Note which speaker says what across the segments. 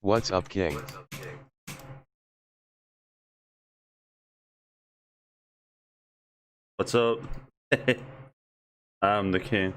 Speaker 1: What's up, King?
Speaker 2: What's up? I'm the king.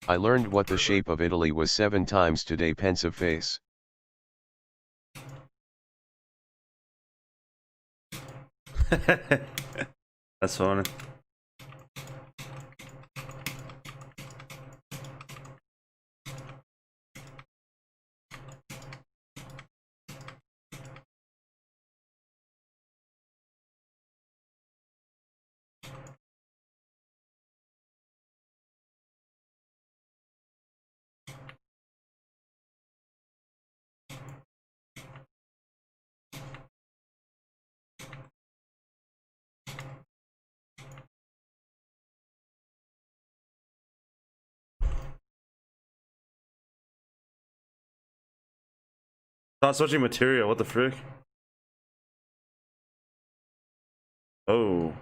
Speaker 1: I learned what the shape of Italy was 7 times today. Pensive face.
Speaker 2: That's funny. Not switching material, what the frick? Oh.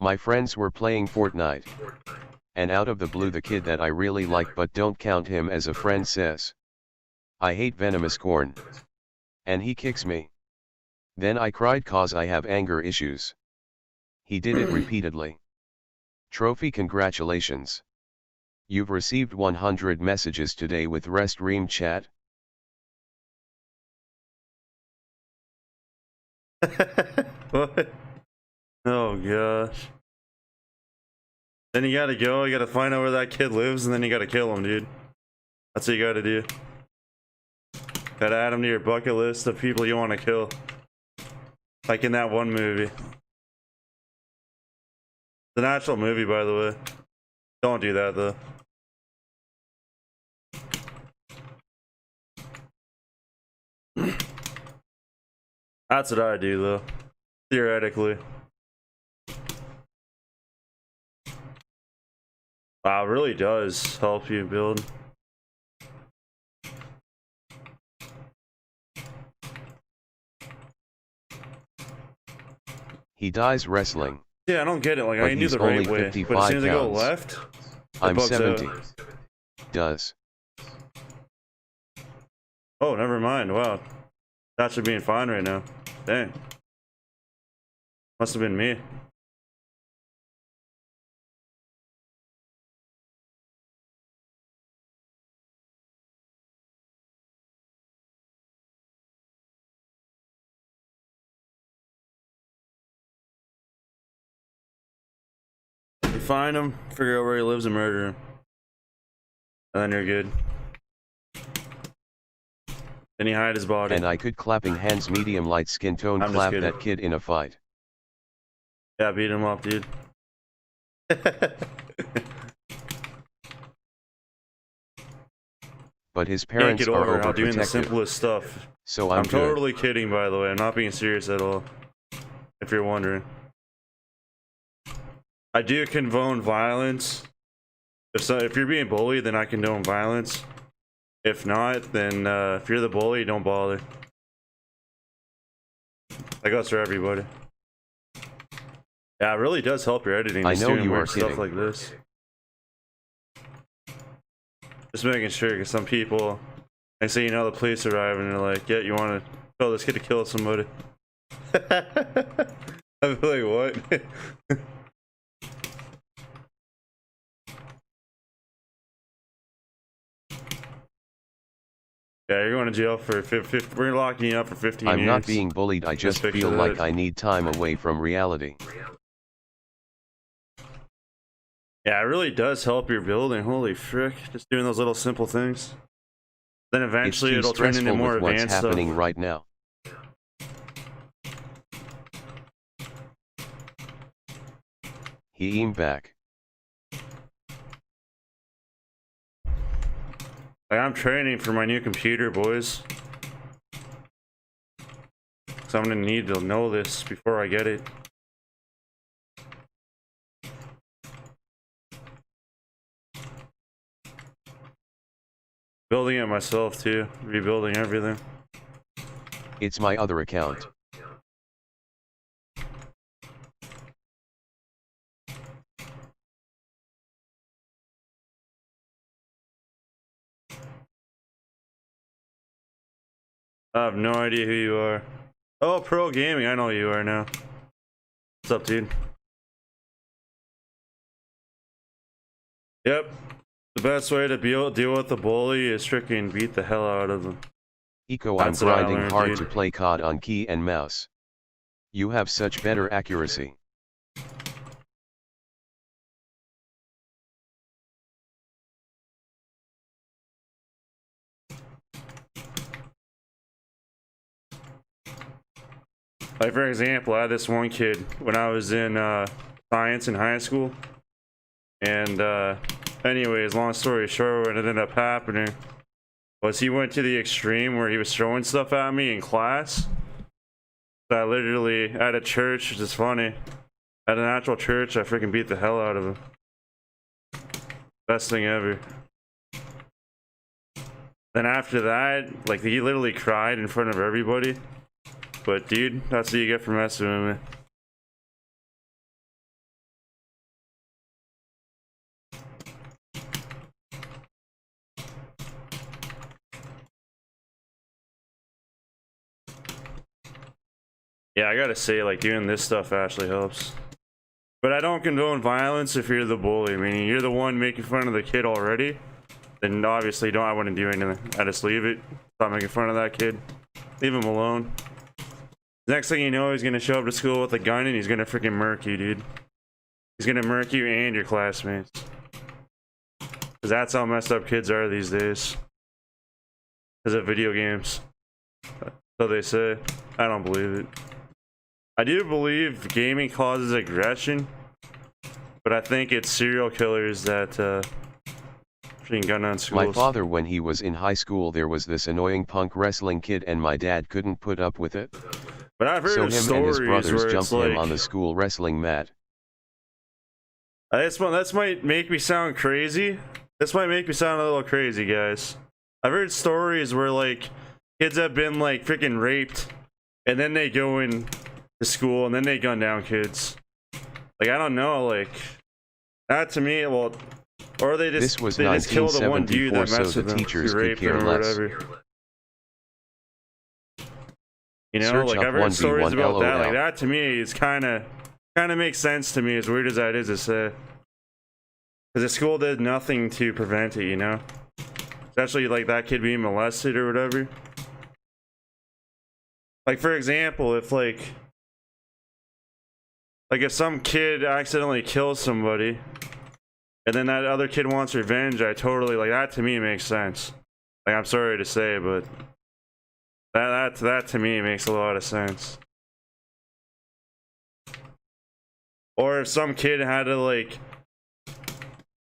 Speaker 1: My friends were playing Fortnite. And out of the blue the kid that I really like but don't count him as a friend says, "I hate venomous corn." And he kicks me. Then I cried cause I have anger issues. He did it repeatedly. Trophy, congratulations. You've received 100 messages today with Restream chat.
Speaker 2: What? Oh gosh. Then you gotta go, you gotta find out where that kid lives, and then you gotta kill him, dude. That's what you gotta do. Gotta add him to your bucket list of people you wanna kill. Like in that one movie. The actual movie, by the way. Don't do that, though. That's what I do, though. Theoretically. Wow, it really does help you build.
Speaker 1: He dies wrestling.
Speaker 2: Yeah, I don't get it. Like,
Speaker 1: But
Speaker 2: I knew
Speaker 1: he's
Speaker 2: the right
Speaker 1: only
Speaker 2: way.
Speaker 1: 55
Speaker 2: But as soon as I go
Speaker 1: pounds.
Speaker 2: left,
Speaker 1: I'm
Speaker 2: bugs
Speaker 1: 70.
Speaker 2: out.
Speaker 1: Does.
Speaker 2: Oh, never mind. Wow. That should be fine right now. Dang. Must have been me. You find him, figure out where he lives, and murder him. And then you're good. Then you hide his body.
Speaker 1: And I could clapping hands medium light skin tone
Speaker 2: I'm just
Speaker 1: clap
Speaker 2: kidding.
Speaker 1: that kid in a fight.
Speaker 2: Yeah, beat him up, dude.
Speaker 1: But his
Speaker 2: Can't
Speaker 1: parents
Speaker 2: get
Speaker 1: are
Speaker 2: over how doing the
Speaker 1: overprotective.
Speaker 2: simplest stuff.
Speaker 1: So
Speaker 2: I'm
Speaker 1: I'm good.
Speaker 2: totally kidding, by the way. I'm not being serious at all. If you're wondering. I do condone violence If you're being bullied, then I condone violence. If not, then if you're the bully, don't bother. That goes for everybody. Yeah, it really does help your editing.
Speaker 1: I
Speaker 2: just
Speaker 1: know
Speaker 2: doing
Speaker 1: you
Speaker 2: weird
Speaker 1: are
Speaker 2: stuff
Speaker 1: kidding.
Speaker 2: like this. Just making sure, because some people, they say, you know, the police arrive and they're like, yeah, you want to tell this kid to kill somebody. I'm like, what? Yeah, you're going to jail for 50, we're locking you up for 15 years.
Speaker 1: I'm not being bullied, I just feel like I need time away from reality.
Speaker 2: Yeah, it really does help your building. Holy frick. Just doing those little simple things. Then eventually
Speaker 1: It's too
Speaker 2: it'll turn into
Speaker 1: stressful
Speaker 2: more
Speaker 1: with what's
Speaker 2: advanced stuff.
Speaker 1: happening right now. He aimed back.
Speaker 2: Like, I'm training for my new computer, boys. So I'm gonna need to know this before I get it. Building it myself too, rebuilding everything.
Speaker 1: It's my other account.
Speaker 2: I have no idea who you are. Oh, Pro Gaming, I know who you are now. What's up, dude? Yep. The best way to deal with the bully is freaking beat the hell out of them.
Speaker 1: Eco, I'm
Speaker 2: That's what I
Speaker 1: grinding
Speaker 2: learned,
Speaker 1: hard
Speaker 2: dude.
Speaker 1: to play COD on key and mouse. You have such better accuracy.
Speaker 2: Like, for example, I had this one kid when I was in science in high school. And anyways, long story short, what ended up happening was he went to the extreme where he was throwing stuff at me in class. So I literally, at a church, which is funny, at an actual church, I freaking beat the hell out of him. Best thing ever. Then after that, like, he literally cried in front of everybody. But dude, that's what you get for messing with me. Yeah, I gotta say, like, doing this stuff actually helps. But I don't condone violence if you're the bully. Meaning you're the one making fun of the kid already. Then obviously I wouldn't do anything. I just leave it. Stop making fun of that kid. Leave him alone. Next thing you know, he's gonna show up to school with a gun and he's gonna freaking murk you, dude. He's gonna murk you and your classmates. Cause that's how messed up kids are these days. Cause of video games. So they say. I don't believe it. I do believe gaming causes aggression, but I think it's serial killers that freaking gun on schools.
Speaker 1: My father, when he was in high school, there was this annoying punk wrestling kid and my dad couldn't put up with it.
Speaker 2: But I've heard
Speaker 1: So
Speaker 2: of
Speaker 1: him and
Speaker 2: stories
Speaker 1: his brothers
Speaker 2: where
Speaker 1: jumped
Speaker 2: it's like,
Speaker 1: him on the school wrestling mat.
Speaker 2: This might make me sound crazy. This might make me sound a little crazy, guys. I've heard stories where, like, kids have been, like, freaking raped, and then they go in to school, and then they gun down kids. Like, I don't know, like, that to me, well, or they just,
Speaker 1: This was
Speaker 2: they just kill the one dude that
Speaker 1: 1974,
Speaker 2: messed
Speaker 1: so
Speaker 2: with
Speaker 1: the
Speaker 2: them,
Speaker 1: teachers
Speaker 2: who
Speaker 1: could
Speaker 2: raped
Speaker 1: care
Speaker 2: them or
Speaker 1: less.
Speaker 2: whatever. You know,
Speaker 1: Search
Speaker 2: like,
Speaker 1: up
Speaker 2: I've heard stories
Speaker 1: 1v1
Speaker 2: about that.
Speaker 1: LOL.
Speaker 2: Like, that to me is kind of makes sense to me, as weird as that is to say. Because the school did nothing to prevent it, you know? Especially, like, that kid being molested or whatever. Like, for example, if, like, if some kid accidentally kills somebody, and then that other kid wants revenge, I totally, like, that to me makes sense. Like, I'm sorry to say, but that to me makes a lot of sense. Or if some kid had to, like,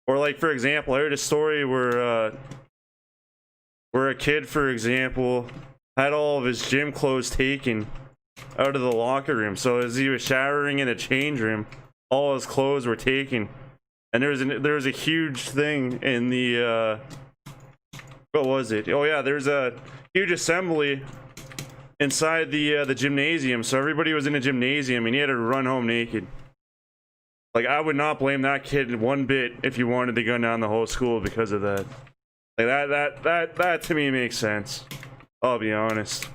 Speaker 2: or, like, for example, I heard a story where a kid, for example, had all of his gym clothes taken out of the locker room. So as he was showering in the change room, all his clothes were taken. And there was a huge thing in the what was it? Oh yeah, there's a huge assembly inside the gymnasium. So everybody was in a gymnasium, and he had to run home naked. Like, I would not blame that kid one bit if you wanted to gun down the whole school because of that. Like that to me makes sense. I'll be honest.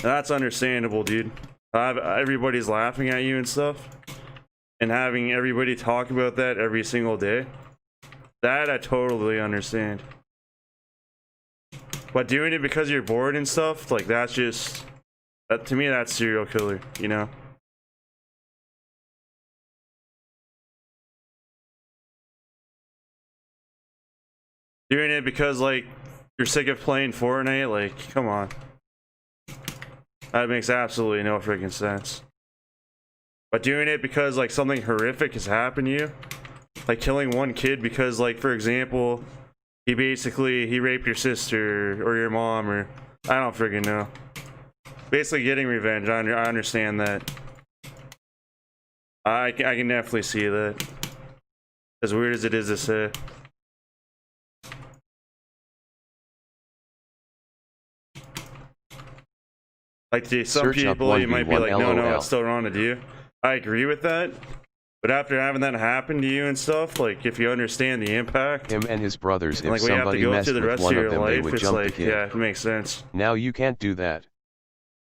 Speaker 2: That's understandable, dude. Everybody's laughing at you and stuff, and having everybody talk about that every single day. That I totally understand. But doing it because you're bored and stuff, like, that's just, that to me, that's serial killer, you know? Doing it because, like, you're sick of playing Fortnite, like, come on. That makes absolutely no freaking sense. But doing it because, like, something horrific has happened to you, like killing one kid because, like, for example, he raped your sister or your mom, or I don't freaking know. Basically getting revenge. I understand that. I can definitely see that. As weird as it is to say. Like, to some people, you might be like, no, it's still wrong to do. I agree with that. But after having that happen to you and stuff, like, if you understand the impact,
Speaker 1: him and his brothers, if
Speaker 2: like, we have to
Speaker 1: somebody
Speaker 2: go
Speaker 1: messed
Speaker 2: through the
Speaker 1: with
Speaker 2: rest
Speaker 1: one
Speaker 2: of
Speaker 1: of
Speaker 2: your
Speaker 1: them, they
Speaker 2: life,
Speaker 1: would
Speaker 2: it's
Speaker 1: jump the
Speaker 2: like,
Speaker 1: kid.
Speaker 2: yeah, it makes sense.
Speaker 1: Now you can't do that.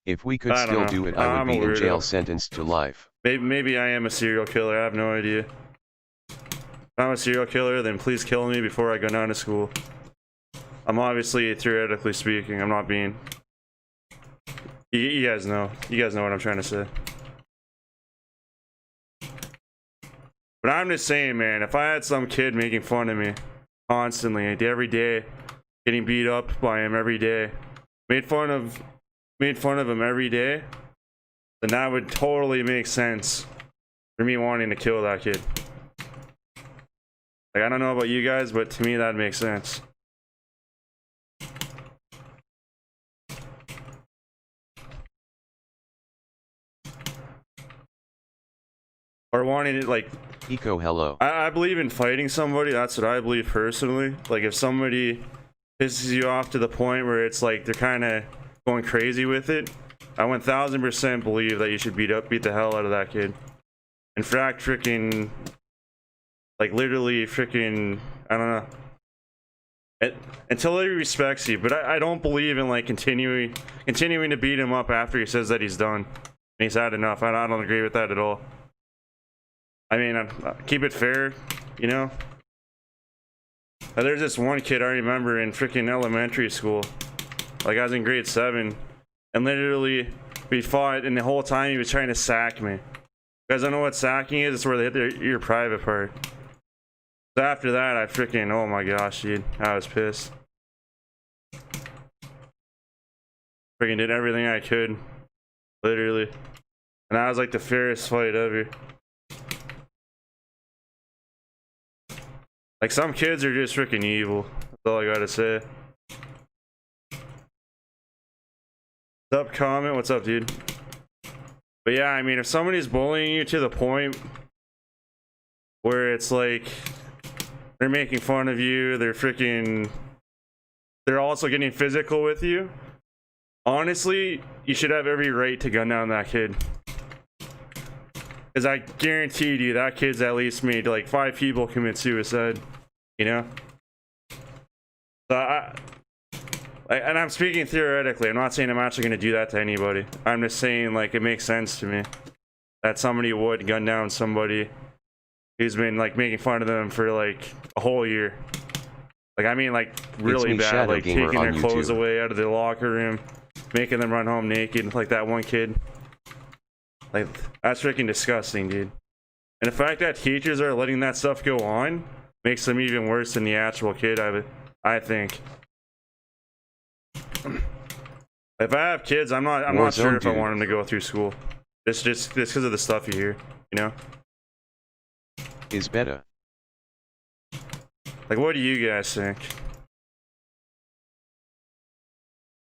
Speaker 1: If we could
Speaker 2: I don't
Speaker 1: still
Speaker 2: know.
Speaker 1: do it, I would
Speaker 2: I'm
Speaker 1: be
Speaker 2: a
Speaker 1: in jail
Speaker 2: weirdo.
Speaker 1: sentenced to life.
Speaker 2: Maybe I am a serial killer. I have no idea. If I'm a serial killer, then please kill me before I go down to school. I'm obviously, theoretically speaking, I'm not being. You guys know. You guys know what I'm trying to say. But I'm just saying, man, if I had some kid making fun of me constantly, every day, getting beat up by him every day, made fun of him every day, then that would totally make sense for me wanting to kill that kid. Like, I don't know about you guys, but to me that makes sense. Or wanting it, like,
Speaker 1: Eco, hello.
Speaker 2: I believe in fighting somebody. That's what I believe personally. Like, if somebody pisses you off to the point where it's like they're kind of going crazy with it, I 1000% believe that you should beat the hell out of that kid. In fact, freaking, like, literally freaking, I don't know, until he respects you. But I don't believe in, like, continuing to beat him up after he says that he's done and he's had enough. I don't agree with that at all. I mean, keep it fair, you know? There's this one kid I remember in freaking elementary school. Like, I was in grade 7, and literally we fought, and the whole time he was trying to sack me. You guys don't know what sacking is? It's where they hit your private part. So after that, I freaking, oh my gosh, dude, I was pissed. Freaking did everything I could, literally. And that was like the fairest fight ever. Like, some kids are just freaking evil. That's all I gotta say. What's up, comment? What's up, dude? But yeah, I mean, if somebody's bullying you to the point where it's like they're making fun of you, they're also getting physical with you, honestly, you should have every right to gun down that kid. Because I guaranteed you that kid's at least made like 5 people commit suicide, you know? So and I'm speaking theoretically. I'm not saying I'm actually going to do that to anybody. I'm just saying, like, it makes sense to me that somebody would gun down somebody who's been, like, making fun of them for like a whole year. Like, I mean, like, really bad,
Speaker 1: Shadow
Speaker 2: like
Speaker 1: Gamer
Speaker 2: taking their
Speaker 1: on
Speaker 2: clothes
Speaker 1: YouTube.
Speaker 2: away out of the locker room, making them run home naked, like that one kid. Like, that's freaking disgusting, dude. And the fact that teachers are letting that stuff go on makes them even worse than the actual kid, I think. If I have kids, I'm not sure if I want them to go through school. Just because of the stuff you hear, you know?
Speaker 1: Is better.
Speaker 2: Like, what do you guys think?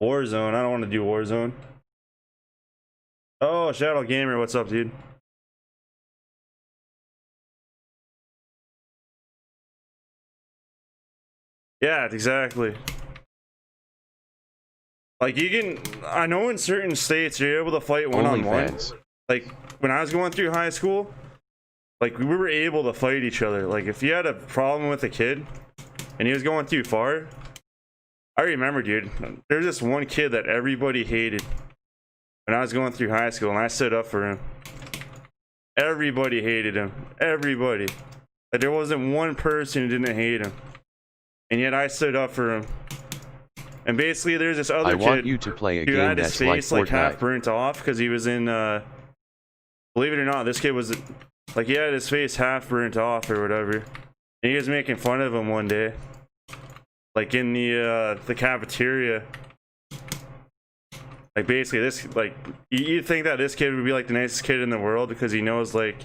Speaker 2: Warzone, I don't want to do Warzone. Oh, Shadow Gamer, what's up, dude? Yeah, exactly. Like you can, I know in certain states you're able to fight one-on-one.
Speaker 1: OnlyFans.
Speaker 2: Like when I was going through high school, like we were able to fight each other. Like if you had a problem with a kid and he was going too far, I remember, dude, there's this one kid that everybody hated when I was going through high school, and I stood up for him. Everybody hated him. Everybody. Like there wasn't one person who didn't hate him, and yet I stood up for him. And basically, there's this other
Speaker 1: I want
Speaker 2: kid
Speaker 1: you to play a
Speaker 2: who
Speaker 1: game
Speaker 2: had his
Speaker 1: that's like
Speaker 2: face like half
Speaker 1: Fortnite.
Speaker 2: burnt off because he was in. Believe it or not, this kid was like he had his face half burnt off or whatever, and he was making fun of him one day, like in the cafeteria. Like basically, this like you'd think that this kid would be like the nicest kid in the world because he knows like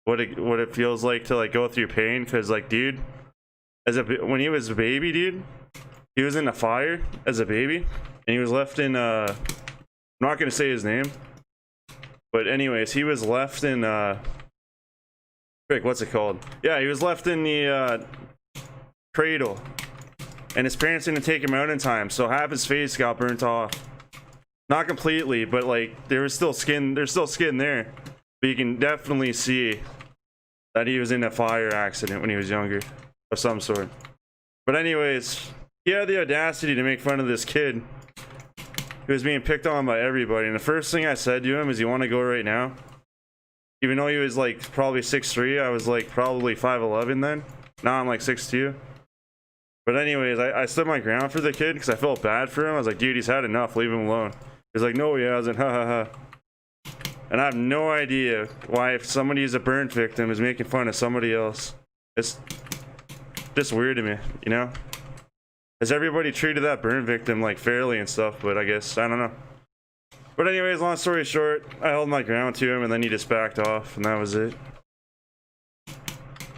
Speaker 2: what it feels like to like go through pain. Because like, dude, when he was a baby, dude, he was in a fire as a baby, and he was left in I'm not gonna say his name, but anyways, he was left in frick, what's it called? Yeah, he was left in the cradle, and his parents didn't take him out in time, so half his face got burnt off. Not completely, but like there's still skin there, but you can definitely see that he was in a fire accident when he was younger of some sort. But anyways, he had the audacity to make fun of this kid who was being picked on by everybody, and the first thing I said to him is, you want to go right now? Even though he was like probably 6'3", I was like probably 5'11" then. Now I'm like 6'2". But anyways, I stood my ground for the kid because I felt bad for him. I was like, dude, he's had enough, leave him alone. He's like, no, he hasn't, ha ha ha. And I have no idea why, if somebody is a burn victim, is making fun of somebody else. It's just weird to me, you know? Has everybody treated that burn victim like fairly and stuff, but I guess, I don't know. But anyways, long story short, I held my ground to him and then he just backed off, and that was it.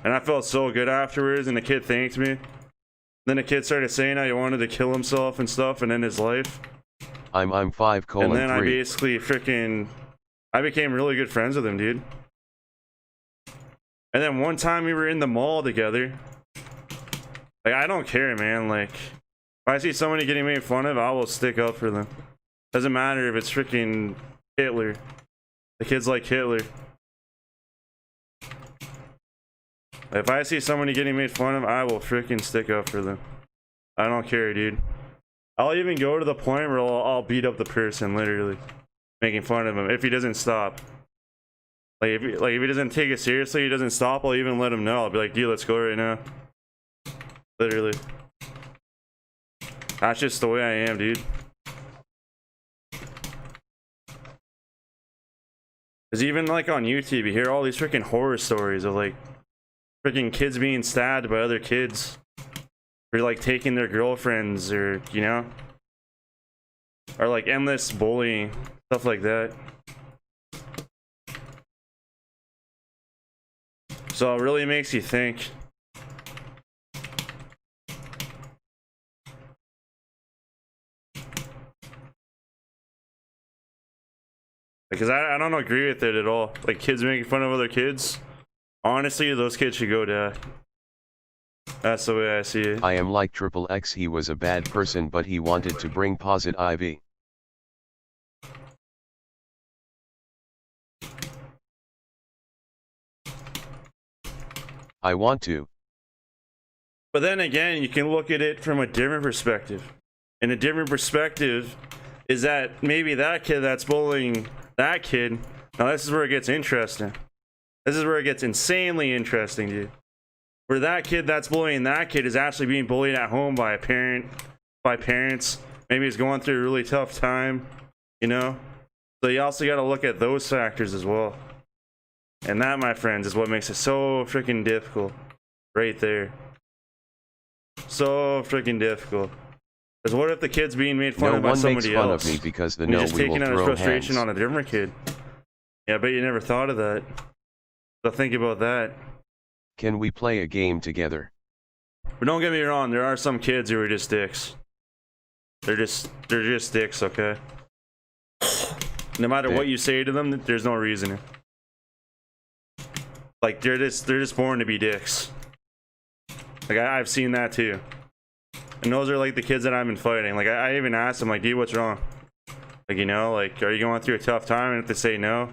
Speaker 2: And I felt so good afterwards, and the kid thanked me. Then the kid started saying how he wanted to kill himself and stuff and end his life.
Speaker 1: I'm 5:3.
Speaker 2: And then I basically I became really good friends with him, dude. And then one time we were in the mall together. Like, I don't care, man. Like, if I see somebody getting made fun of, I will stick up for them. Doesn't matter if it's freaking Hitler. The kid's like Hitler. If I see somebody getting made fun of, I will freaking stick up for them. I don't care, dude. I'll even go to the point where I'll beat up the person, literally, making fun of him if he doesn't stop. Like if he doesn't take it seriously, he doesn't stop, I'll even let him know. I'll be like, dude, let's go right now. Literally. That's just the way I am, dude. Because even like on YouTube, you hear all these freaking horror stories of like freaking kids being stabbed by other kids. Or like taking their girlfriends, or you know, or like endless bullying, stuff like that. So it really makes you think. Because I don't agree with it at all. Like kids making fun of other kids. Honestly, those kids should go to. That's the way I see it.
Speaker 1: I am like XXX. He was a bad person, but he wanted to bring posit IV. I want to.
Speaker 2: But then again, you can look at it from a different perspective. And a different perspective is that maybe that kid that's bullying that kid. Now this is where it gets interesting. This is where it gets insanely interesting, dude. Where that kid that's bullying that kid is actually being bullied at home by a parent, by parents. Maybe he's going through a really tough time, you know? So you also got to look at those factors as well. And that, my friends, is what makes it so freaking difficult. Right there. So freaking difficult. Because what if the kid's being made fun
Speaker 1: No
Speaker 2: of by
Speaker 1: one makes
Speaker 2: somebody
Speaker 1: fun
Speaker 2: else?
Speaker 1: of me because the
Speaker 2: And he's
Speaker 1: no
Speaker 2: just
Speaker 1: we will
Speaker 2: taking out his
Speaker 1: throw
Speaker 2: frustration
Speaker 1: hands.
Speaker 2: on a different kid. Yeah, I bet you never thought of that. So think about that.
Speaker 1: Can we play a game together?
Speaker 2: But don't get me wrong, there are some kids who are just dicks. They're just dicks, okay? No matter what you say to them, there's no reason. Like they're just born to be dicks. Like I've seen that too. And those are like the kids that I've been fighting. Like I even asked them, like, dude, what's wrong? Like, you know, like, are you going through a tough time? And if they say no,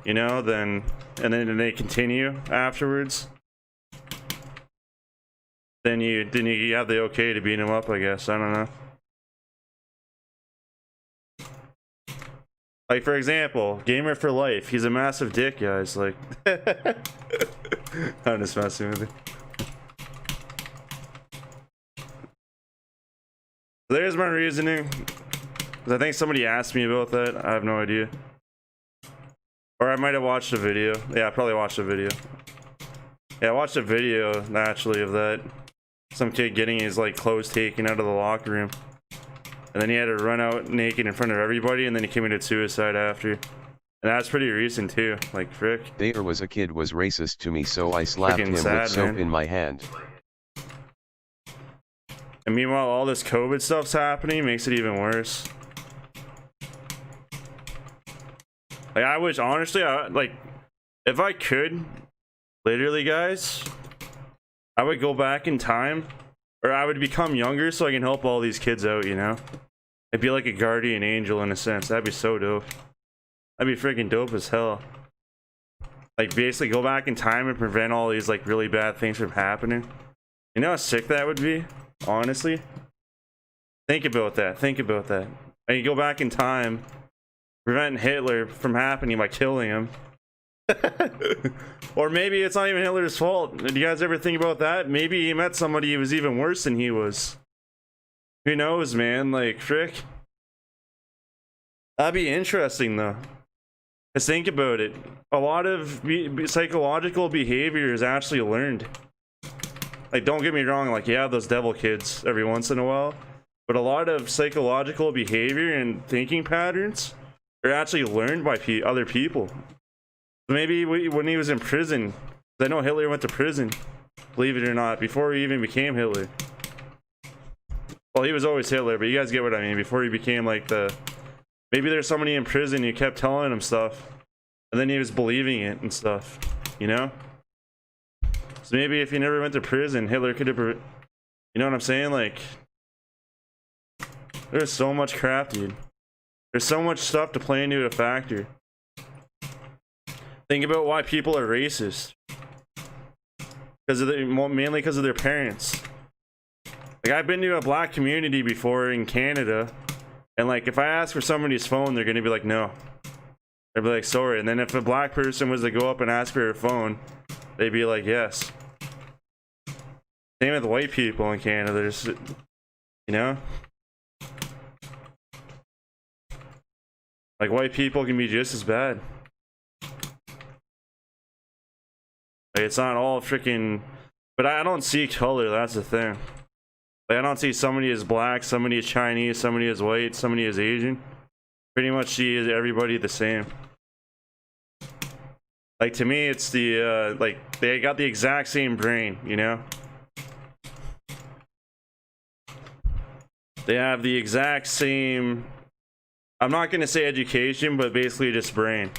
Speaker 2: you know, then they continue afterwards, then you have the okay to beat them up, I guess. I don't know. Like, for example, Gamer for Life. He's a massive dick, guys. Like, I'm just messing with you. There's my reasoning. 'Cause I think somebody asked me about that. I have no idea. Or I might have watched a video. Yeah, I probably watched a video. Yeah, I watched a video, naturally, of that. Some kid getting his, like, clothes taken out of the locker room. And then he had to run out naked in front of everybody, and then he committed suicide after. And that's pretty recent, too. Like, frick.
Speaker 1: There was a kid was racist to me, so I slapped
Speaker 2: Freaking
Speaker 1: him
Speaker 2: sad,
Speaker 1: with soap
Speaker 2: man.
Speaker 1: in my hand.
Speaker 2: And meanwhile, all this COVID stuff's happening, makes it even worse. Like, I wish, honestly, like, if I could, literally, guys, I would go back in time, or I would become younger so I can help all these kids out, you know? It'd be like a guardian angel in a sense. That'd be so dope. That'd be freaking dope as hell. Like, basically go back in time and prevent all these, like, really bad things from happening. You know how sick that would be? Honestly? Think about that. Think about that. And you go back in time, prevent Hitler from happening by killing him. Or maybe it's not even Hitler's fault. Did you guys ever think about that? Maybe he met somebody who was even worse than he was. Who knows, man? Like, frick. That'd be interesting, though. Just think about it. A lot of psychological behavior is actually learned. Like, don't get me wrong, like, yeah, those devil kids every once in a while. But a lot of psychological behavior and thinking patterns are actually learned by other people. Maybe when he was in prison, I know Hitler went to prison, believe it or not, before he even became Hitler. Well, he was always Hitler, but you guys get what I mean. Before he became like the... Maybe there's somebody in prison who kept telling him stuff, and then he was believing it and stuff, you know? So maybe if he never went to prison, Hitler could have... You know what I'm saying? Like... There's so much crap, dude. There's so much stuff to play into a factor. Think about why people are racist. Mainly because of their parents. Like, I've been to a black community before in Canada, and like, if I ask for somebody's phone, they're gonna be like, no. They'd be like, sorry. And then if a black person was to go up and ask for her phone, they'd be like, yes. Same with white people in Canada. There's, you know? Like, white people can be just as bad. Like, it's not all freaking... But I don't see color, that's the thing. Like, I don't see somebody as black, somebody as Chinese, somebody as white, somebody as Asian. Pretty much see everybody the same. Like, to me, it's the, like, they got the exact same brain, you know? They have the exact same... I'm not gonna say education, but basically just brain.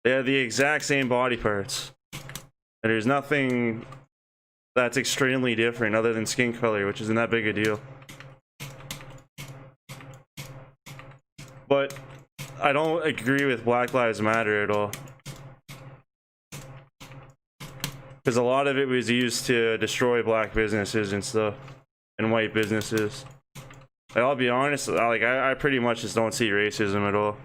Speaker 2: They have the exact same body parts. And there's nothing that's extremely different other than skin color, which isn't that big a deal. But I don't agree with Black Lives Matter at all. Because a lot of it was used to destroy black businesses and stuff. And white businesses. Like, I'll be honest, like, I pretty much just don't see racism at all.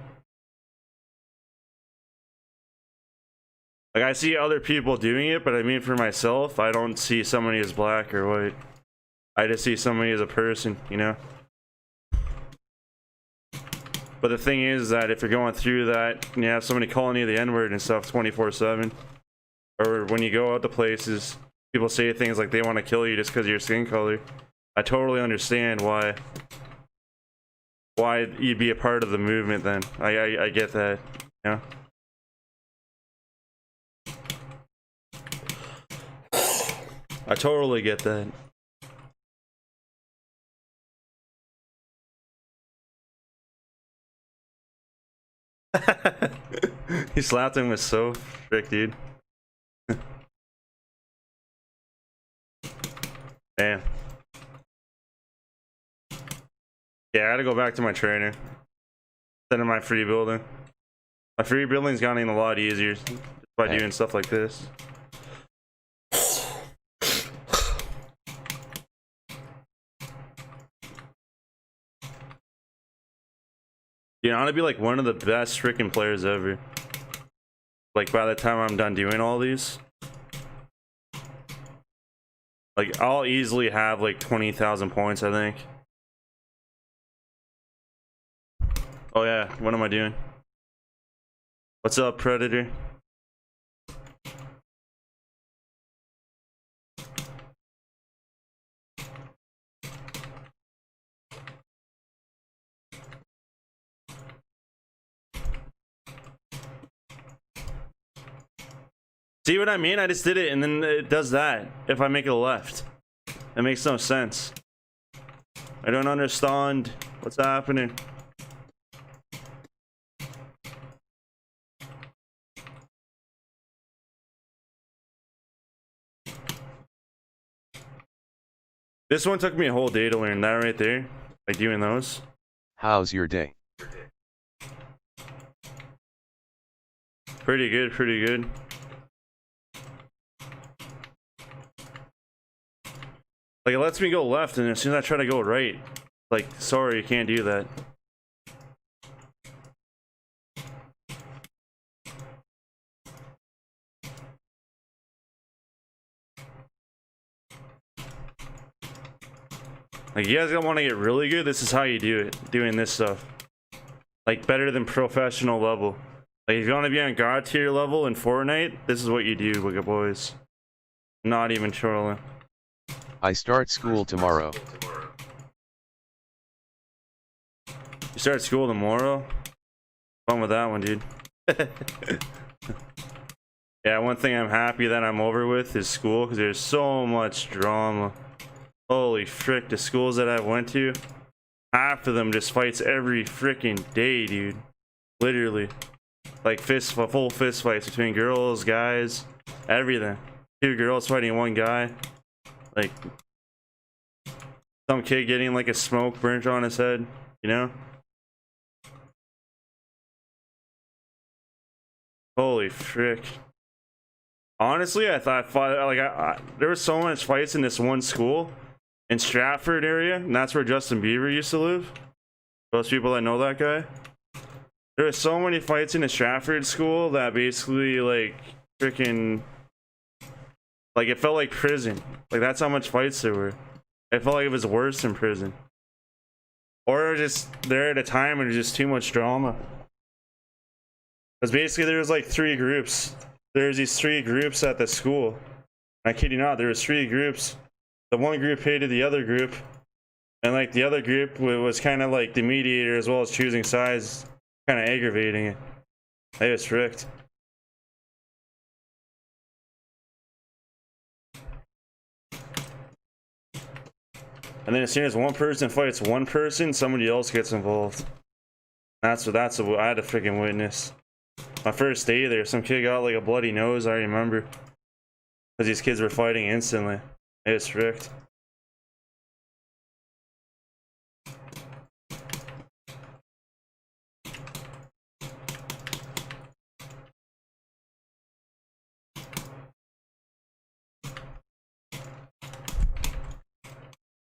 Speaker 2: Like, I see other people doing it, but I mean, for myself, I don't see somebody as black or white. I just see somebody as a person, you know? But the thing is that if you're going through that, and you have somebody calling you the N-word and stuff 24/7, or when you go out to places, people say things like they want to kill you just because of your skin color, I totally understand why you'd be a part of the movement then. I get that, you know? I totally get that. He slapped him with soap. Frick, dude. Damn. Yeah, I gotta go back to my trainer. Instead of my free building. My free building's gotten a lot easier just by doing stuff like this. You know, I want to be like one of the best freaking players ever. Like by the time I'm done doing all these. Like I'll easily have like 20,000 points, I think. Oh yeah, what am I doing? What's up, Predator? See what I mean? I just did it and then it does that if I make a left. It makes no sense. I don't understand what's happening. This one took me a whole day to learn that right there. Like doing those.
Speaker 1: How's your day?
Speaker 2: Pretty good, pretty good. Like it lets me go left and as soon as I try to go right, like sorry, you can't do that. Like you guys want to get really good, this is how you do it, doing this stuff. Like better than professional level. Like if you want to be on God tier level in Fortnite, this is what you do, Wicked Boys. Not even trolling.
Speaker 1: I start school tomorrow.
Speaker 2: You start school tomorrow? Fun with that one, dude. Yeah, one thing I'm happy that I'm over with is school, because there's so much drama. Holy frick, the schools that I went to, half of them just fights every freaking day, dude. Literally. Like full fist fights between girls, guys, everything. 2 girls fighting 1 guy. Like some kid getting like a smoke burnt on his head, you know? Holy frick. Honestly, I thought like there was so much fights in this one school in Stratford area, and that's where Justin Bieber used to live. Those people that know that guy. There were so many fights in the Stratford school that basically like freaking like it felt like prison. Like that's how much fights there were. It felt like it was worse than prison. Or just there at a time and just too much drama. Because basically there was like 3 groups. There's these 3 groups at the school. I kid you not, there was 3 groups. The one group hated the other group. And like the other group was kind of like the mediator as well as choosing sides. Kind of aggravating it. It was fricked. And then as soon as one person fights one person, somebody else gets involved. That's what I had to freaking witness. My first day there, some kid got like a bloody nose, I remember. Because these kids were fighting instantly. It was fricked.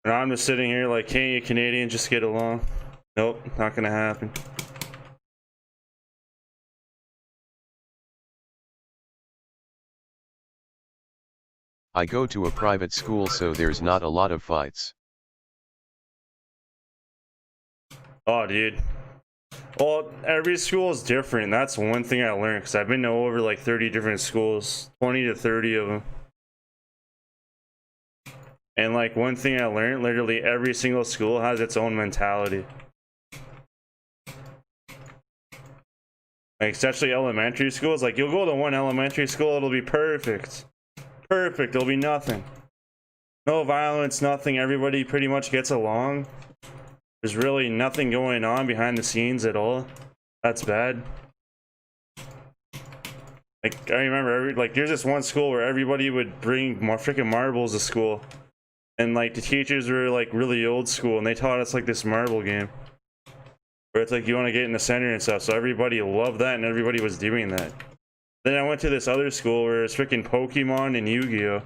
Speaker 2: And I'm just sitting here like, can't you Canadians just get along? Nope, not gonna happen.
Speaker 1: I go to a private school, so there's not a lot of fights.
Speaker 2: Oh, dude. Well, every school is different. That's one thing I learned, because I've been to over like 30 different schools, 20 to 30 of them. And like one thing I learned, literally every single school has its own mentality. Like especially elementary schools, like you'll go to one elementary school, it'll be perfect. Perfect, it'll be nothing. No violence, nothing, everybody pretty much gets along. There's really nothing going on behind the scenes at all. That's bad. Like I remember, like there's this one school where everybody would bring more freaking marbles to school. And like the teachers were like really old school, and they taught us like this marble game where it's like you want to get in the center and stuff. So everybody loved that, and everybody was doing that. Then I went to this other school where it's freaking Pokemon and Yu-Gi-Oh.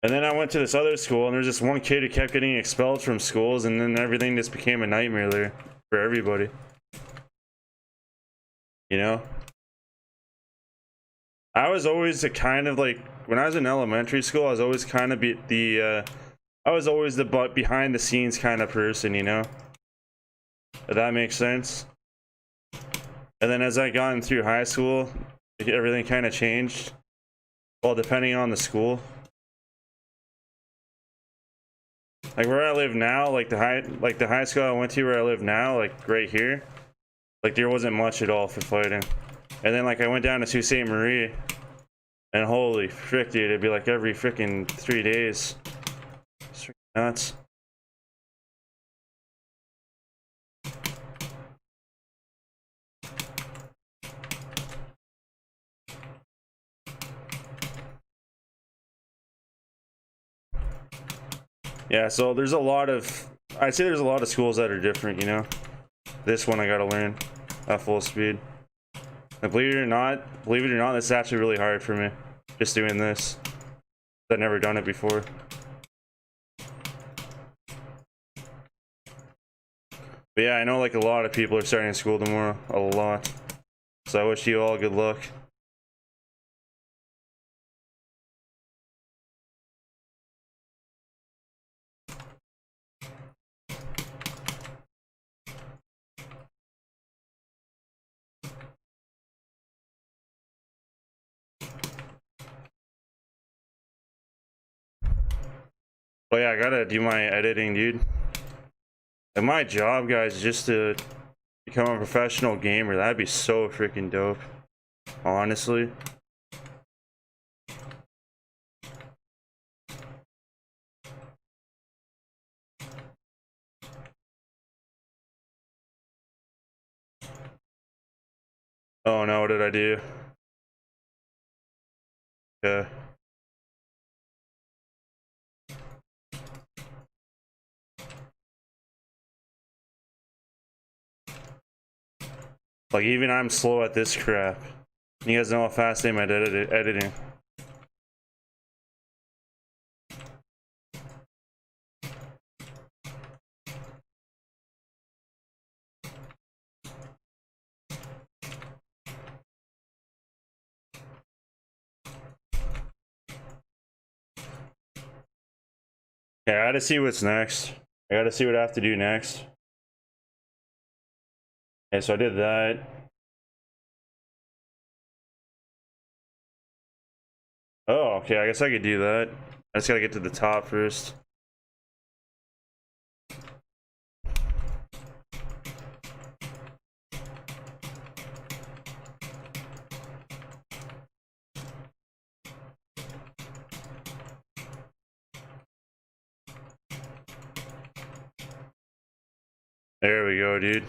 Speaker 2: And then I went to this other school, and there's this one kid who kept getting expelled from schools, and then everything just became a nightmare there for everybody. You know? I was always a kind of like, when I was in elementary school, I was always kind of I was always the behind the scenes kind of person, you know? If that makes sense. And then as I got through high school, everything kind of changed. Well, depending on the school. Like where I live now, like the high school I went to where I live now, like right here, like there wasn't much at all for fighting. And then like I went down to Sault Ste. Marie, and holy frick, dude, it'd be like every freaking 3 days. It's freaking nuts. Yeah, so there's a lot of, I'd say there's a lot of schools that are different, you know. This one I gotta learn at full speed. And believe it or not, this is actually really hard for me. Just doing this. I've never done it before. But yeah, I know like a lot of people are starting school tomorrow. A lot. So I wish you all good luck. But yeah, I gotta do my editing, dude. And my job, guys, is just to become a professional gamer. That'd be so freaking dope. Honestly. Oh no, what did I do? Okay. Like even I'm slow at this crap. You guys know how fast I am at editing. Yeah, I gotta see what's next. I gotta see what I have to do next. Okay, so I did that. Oh, okay, I guess I could do that. I just gotta get to the top first. There we go, dude.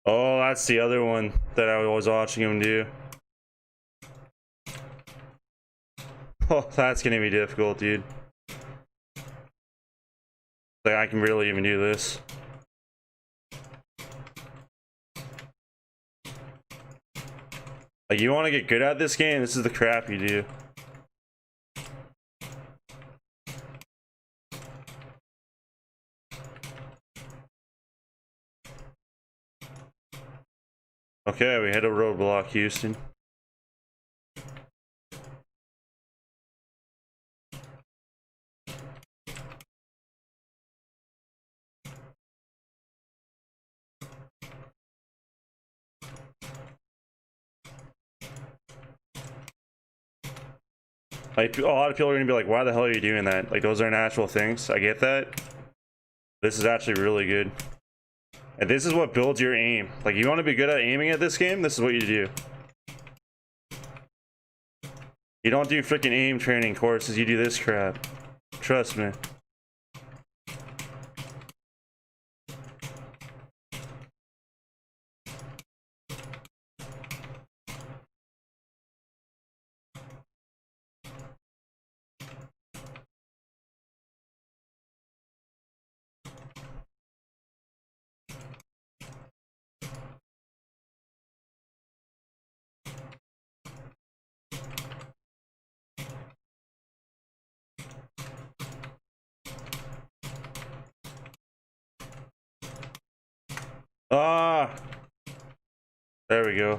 Speaker 2: Oh, that's the other one that I was watching him do. Oh, that's gonna be difficult, dude. Like, I can barely even do this. Like, you want to get good at this game? This is the crap you do. Okay, we hit a roadblock, Houston. Like, a lot of people are gonna be like, why the hell are you doing that? Like, those are natural things. I get that. This is actually really good. And this is what builds your aim. Like, you want to be good at aiming at this game? This is what you do. You don't do freaking aim training courses, you do this crap. Trust me. Ah, there we go.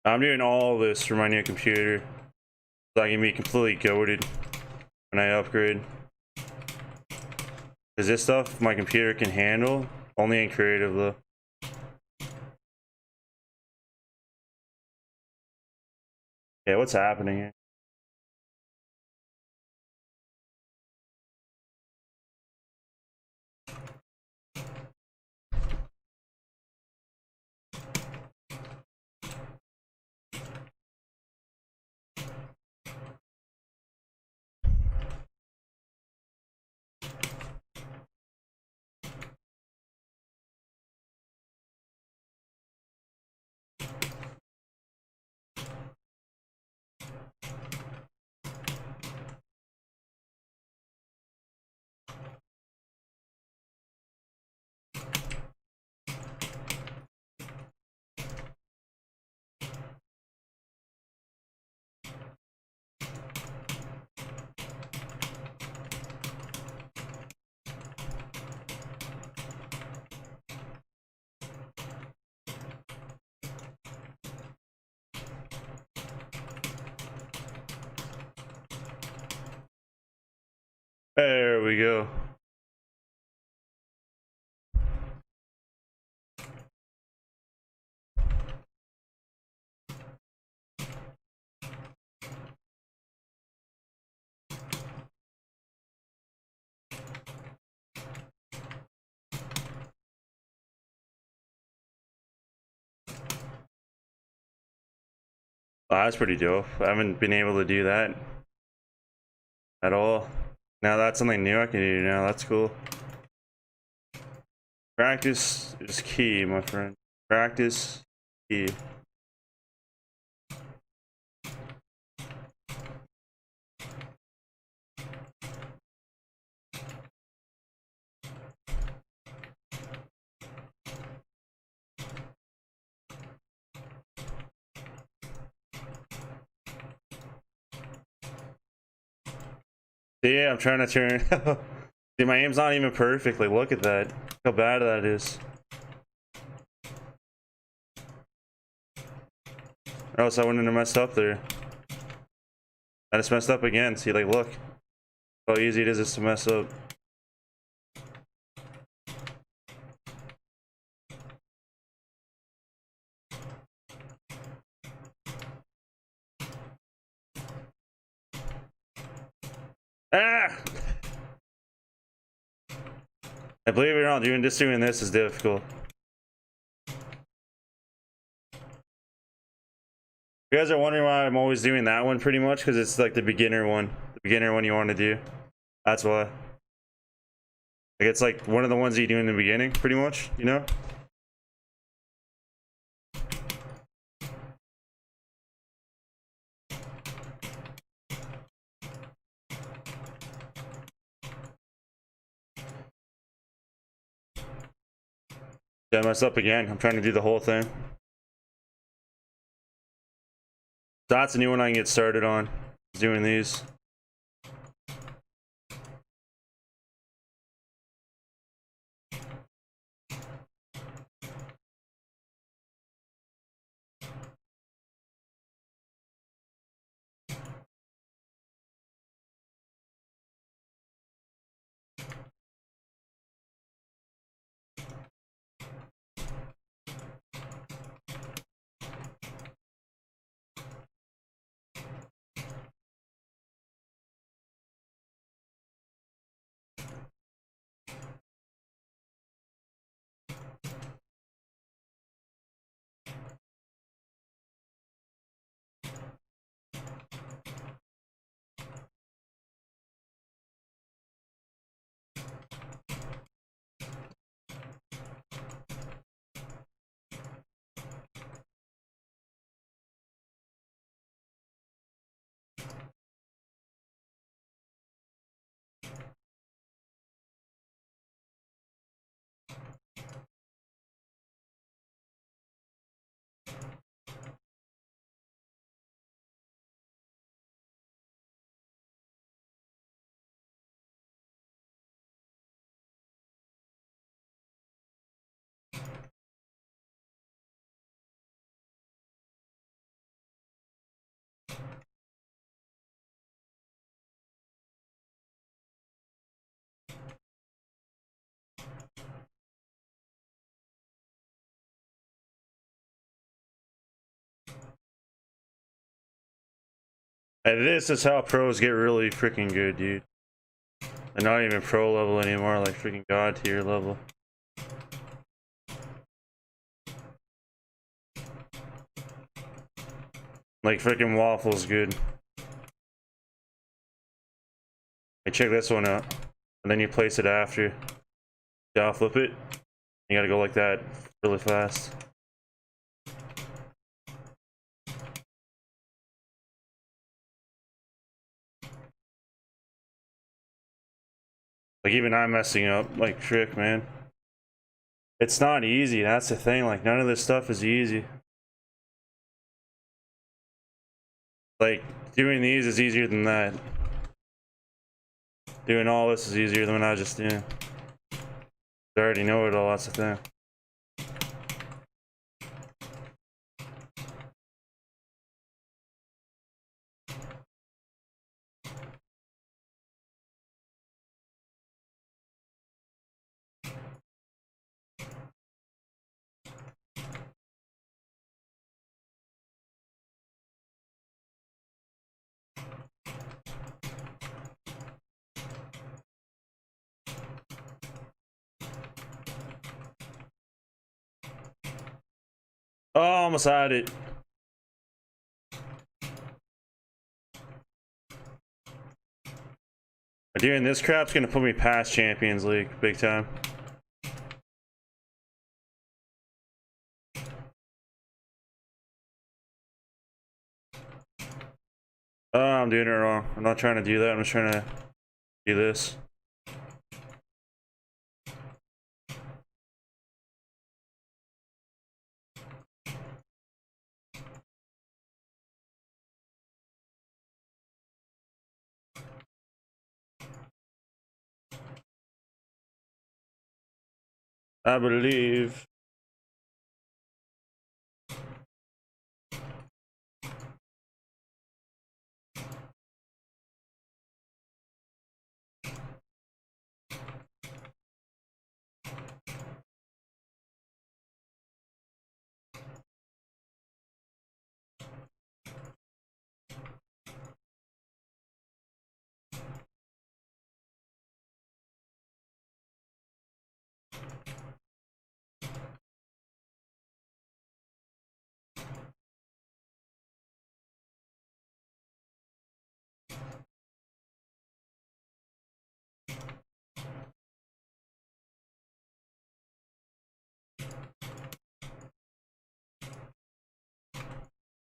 Speaker 2: I'm doing all this for my new computer so I can be completely goated when I upgrade. Because this stuff my computer can handle, only in creative though. Yeah, what's happening here? There we go. Oh, that's pretty dope. I haven't been able to do that at all. Now that's something new I can do now. That's cool. Practice is key, my friend. Practice key. Yeah, I'm trying to turn. See, my aim's not even perfectly. Look at that. How bad that is. Or else I wouldn't have messed up there. I just messed up again. See, like, look how easy it is just to mess up. Ah! I believe it or not, doing this is difficult. You guys are wondering why I'm always doing that one pretty much, because it's like the beginner one. The beginner one you want to do. That's why. Like, it's like one of the ones you do in the beginning, pretty much, you know? Yeah, I messed up again. I'm trying to do the whole thing. That's a new one I can get started on. Doing these. And this is how pros get really freaking good, dude. They're not even pro level anymore, like freaking god tier level. Like freaking Waffle's good. Hey, check this one out. And then you place it after. Down flip it. You gotta go like that really fast. Like even I'm messing up like trick, man. It's not easy, that's the thing. Like none of this stuff is easy. Like doing these is easier than that. Doing all this is easier than what I just did. I already know it all, that's the thing. Oh, almost had it. Doing this crap's gonna put me past Champions League big time. Oh, I'm doing it wrong. I'm not trying to do that. I'm just trying to do this. I believe.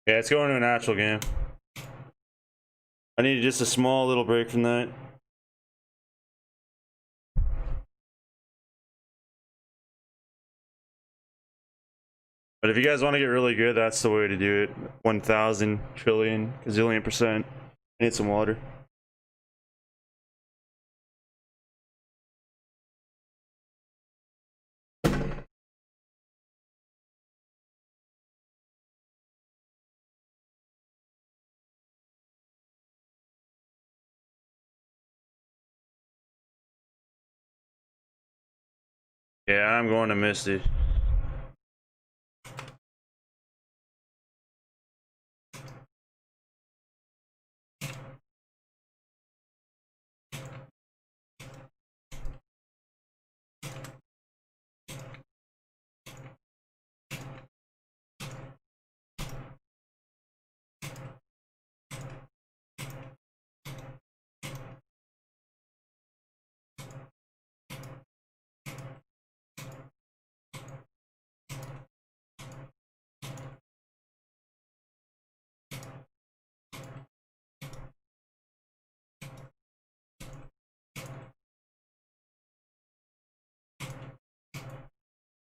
Speaker 2: Yeah, it's going to a natural game. I need just a small little break from that. But if you guys want to get really good, that's the way to do it. 1,000 trillion, gazillion percent. I need some water. Yeah, I'm going to Misty.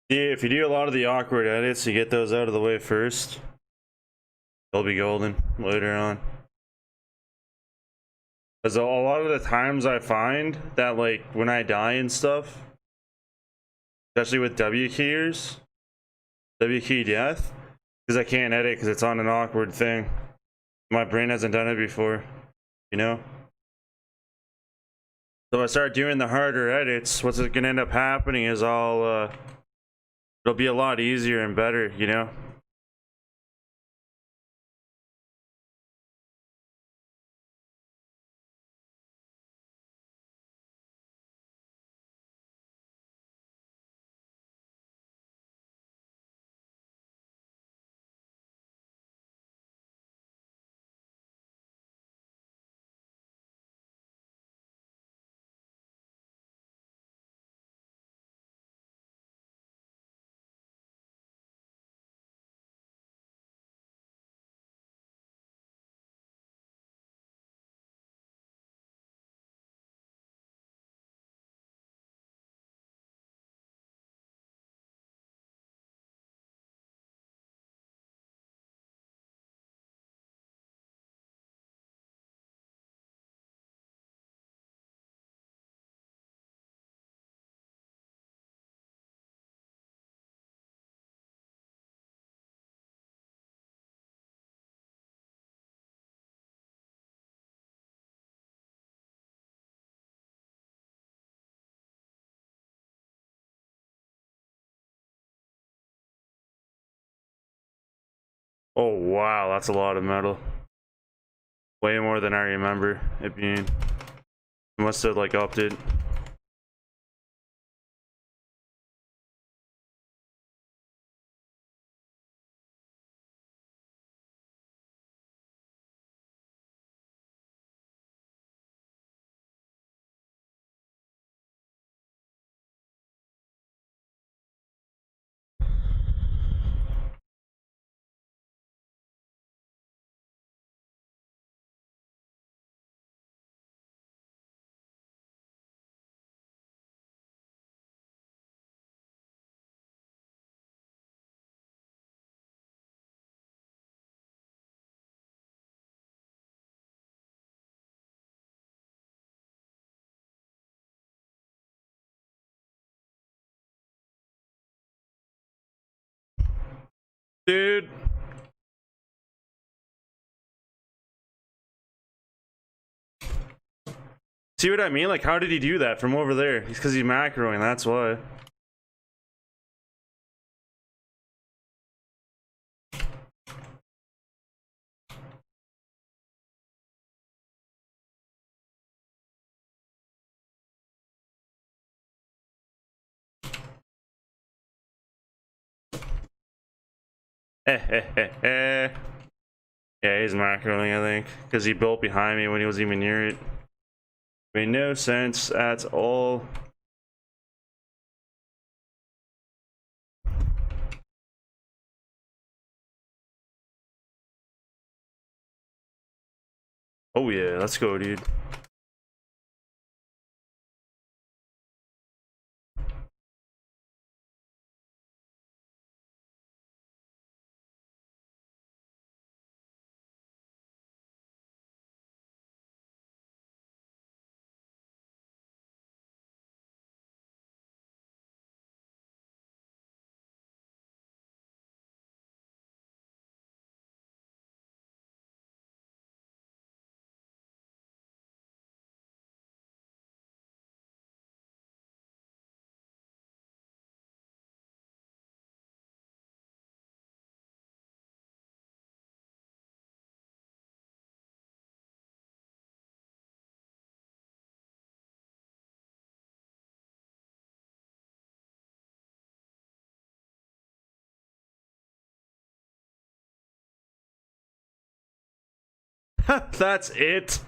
Speaker 2: Yeah, if you do a lot of the awkward edits, you get those out of the way first. They'll be golden later on. Because a lot of the times I find that, like, when I die and stuff, especially with W keyers, W key death, because I can't edit because it's on an awkward thing. My brain hasn't done it before, you know? So if I start doing the harder edits, what's gonna end up happening is it'll be a lot easier and better, you know? Oh wow, that's a lot of metal. Way more than I remember it being. Must have like upped it. Dude. See what I mean? Like, how did he do that from over there? It's because he's macroing, that's why. Yeah, he's macroing, I think. Because he built behind me when he was even near it. Made no sense at all. Oh yeah, let's go, dude. That's it.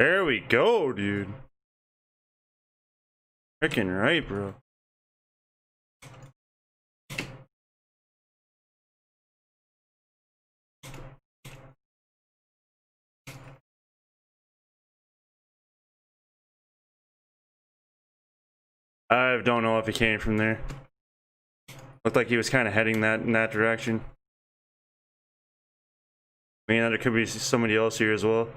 Speaker 2: There we go, dude. Freaking right, bro. I don't know if he came from there. Looked like he was kind of heading in that direction. I mean, there could be somebody else here as well.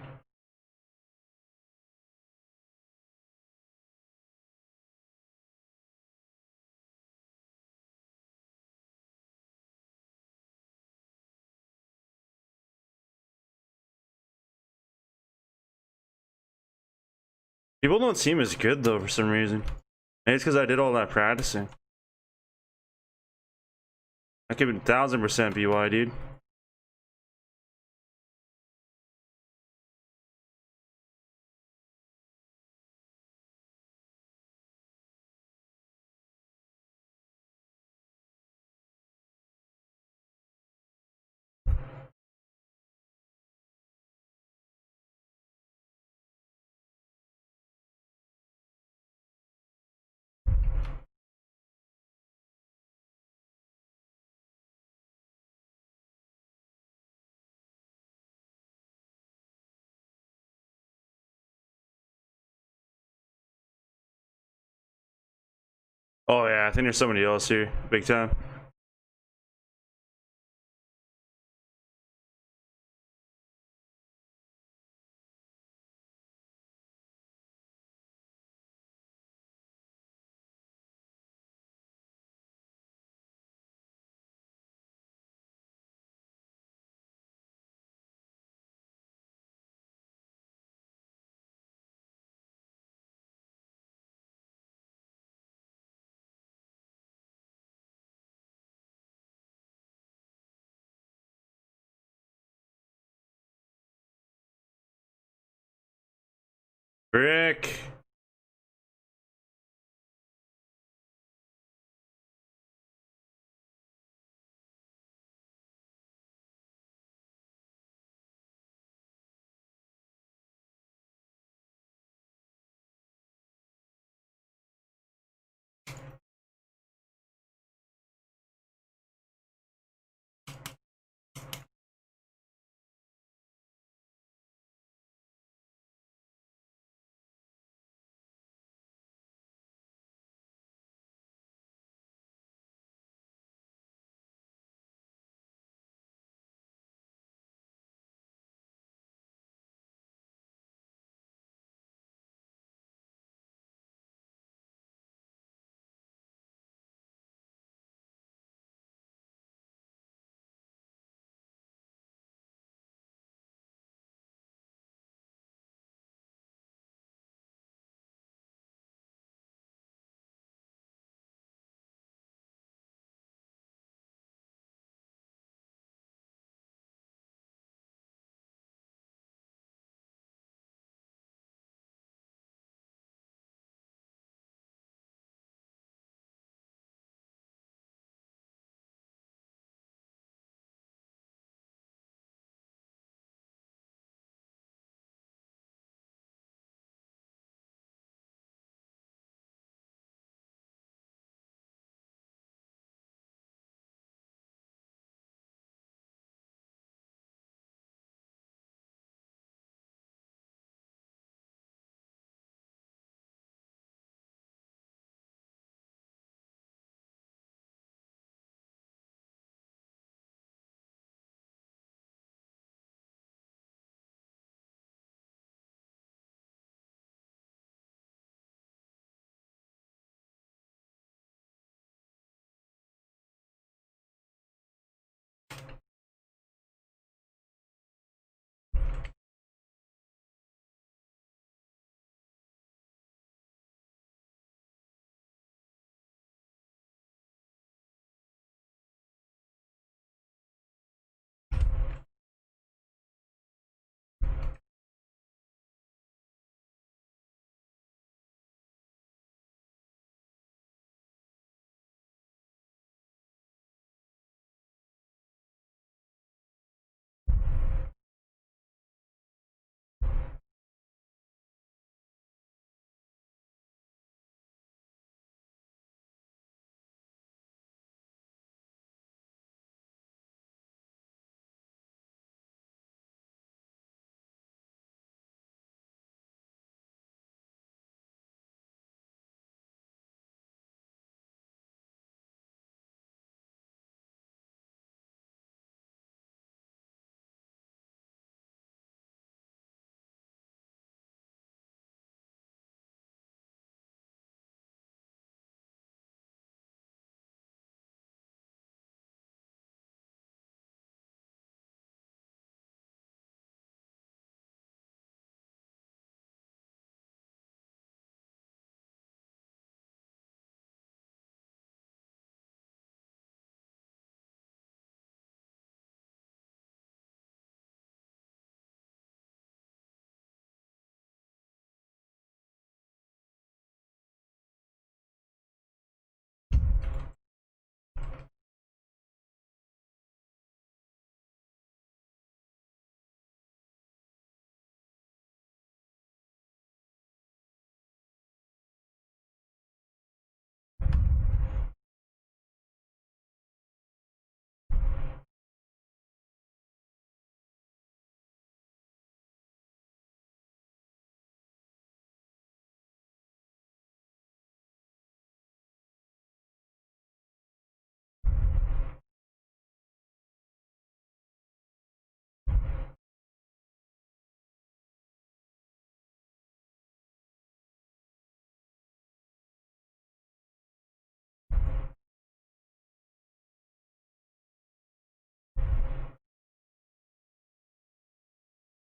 Speaker 2: People don't seem as good though for some reason. Maybe it's because I did all that practicing. I could be 1000% BY, dude. Oh yeah, I think there's somebody else here. Big time. Rick.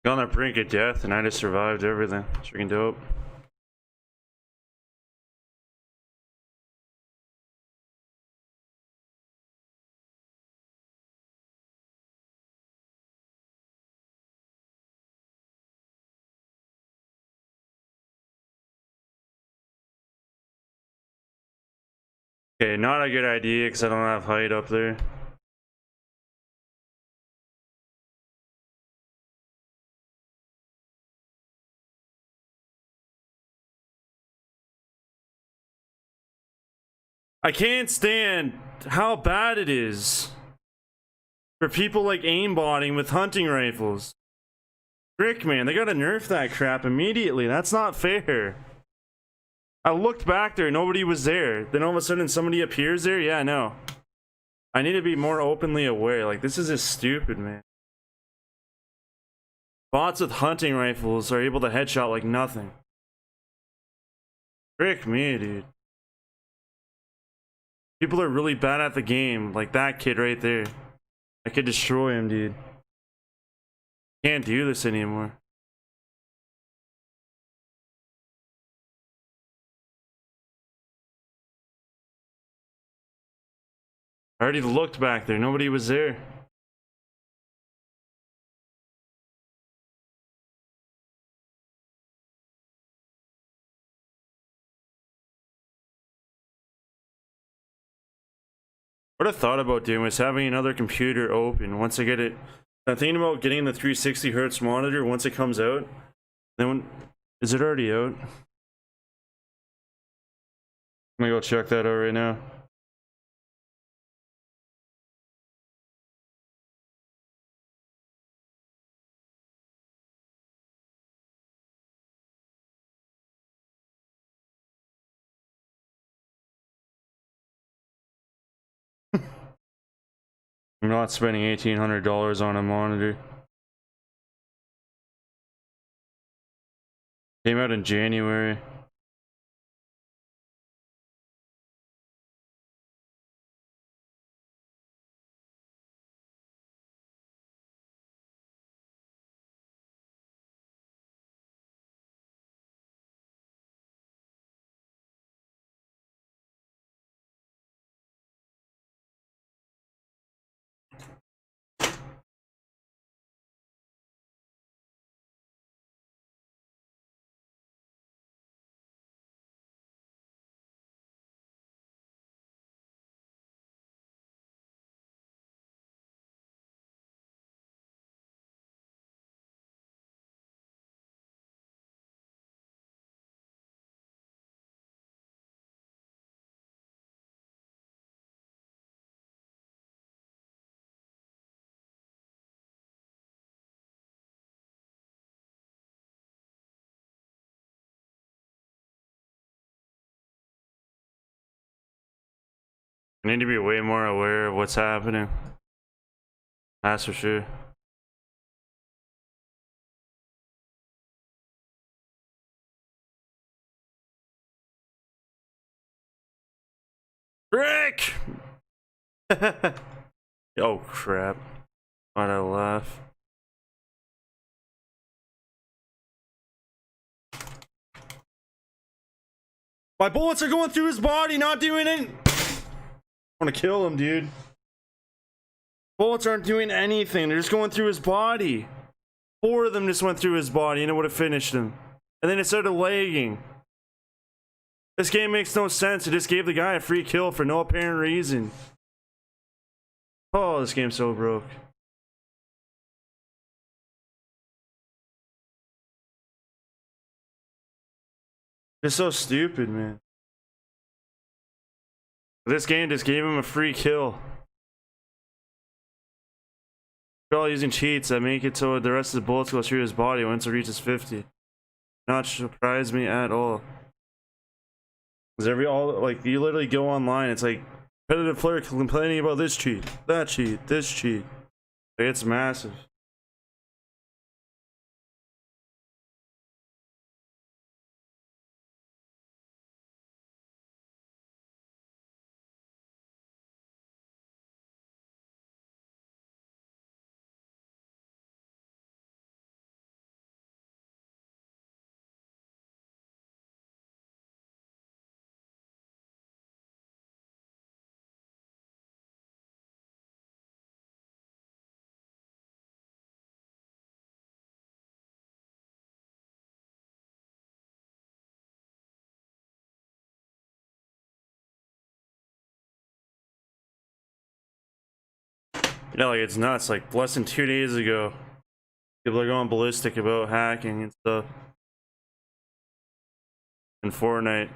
Speaker 2: Got on the brink of death, and I just survived everything. It's freaking dope. Okay, not a good idea because I don't have height up there. I can't stand how bad it is for people like aimbotting with hunting rifles. Frick, man, they gotta nerf that crap immediately. That's not fair. I looked back there, nobody was there. Then all of a sudden somebody appears there? Yeah, no. I need to be more openly aware. Like, this is just stupid, man. Bots with hunting rifles are able to headshot like nothing. Frick me, dude. People are really bad at the game. Like that kid right there. I could destroy him, dude. Can't do this anymore. I already looked back there. Nobody was there. What I thought about doing was having another computer open once I get it. I'm thinking about getting the 360 hertz monitor once it comes out. Then when, is it already out? I'm gonna go check that out right now. I'm not spending $1,800 on a monitor. Came out in January. I need to be way more aware of what's happening. That's for sure. Rick! Oh crap. Why'd I laugh? My bullets are going through his body, not doing it. I want to kill him, dude. Bullets aren't doing anything. They're just going through his body. 4 of them just went through his body and it would have finished him. And then it started lagging. This game makes no sense. It just gave the guy a free kill for no apparent reason. Oh, this game's so broke. It's so stupid, man. This game just gave him a free kill. They're all using cheats that make it so the rest of the bullets go through his body once it reaches 50. Not surprise me at all. Because like, you literally go online, it's like, competitive player complaining about this cheat, that cheat, this cheat. Like, it's massive. Yeah, like it's nuts. Like less than 2 days ago, people are going ballistic about hacking and stuff in Fortnite.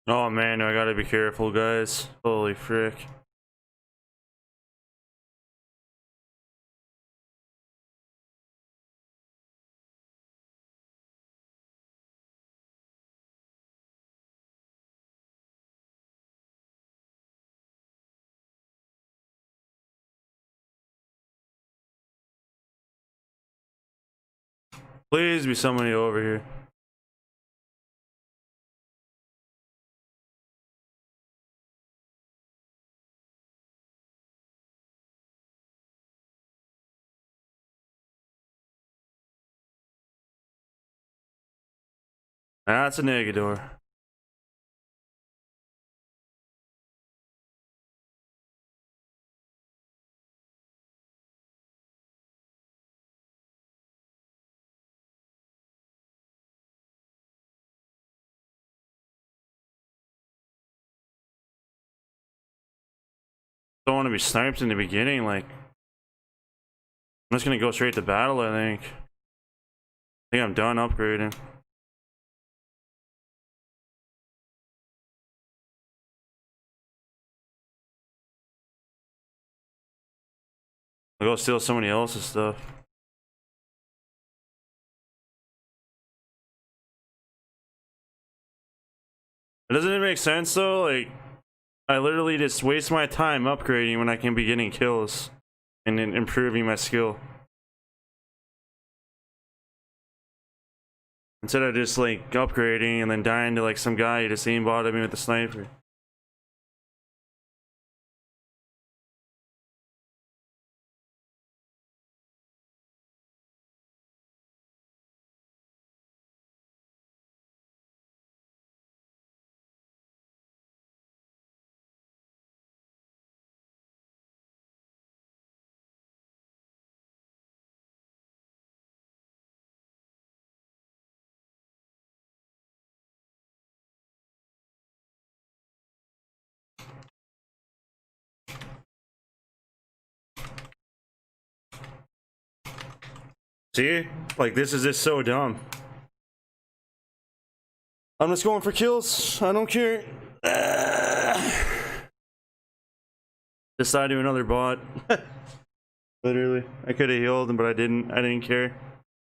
Speaker 2: Oh man, I gotta be careful, guys. Holy frick. Please be somebody over here. That's a Negador. Don't want to be sniped in the beginning, like I'm just gonna go straight to battle, I think I'm done upgrading. I'll go steal somebody else's stuff. Doesn't it make sense though? Like, I literally just waste my time upgrading when I can be getting kills and then improving my skill. Instead of just like upgrading and then dying to like some guy who just aimbotted me with the sniper. See? Like, this is just so dumb. I'm just going for kills. I don't care. Decide to another bot. Literally. I could have healed him, but I didn't. I didn't care.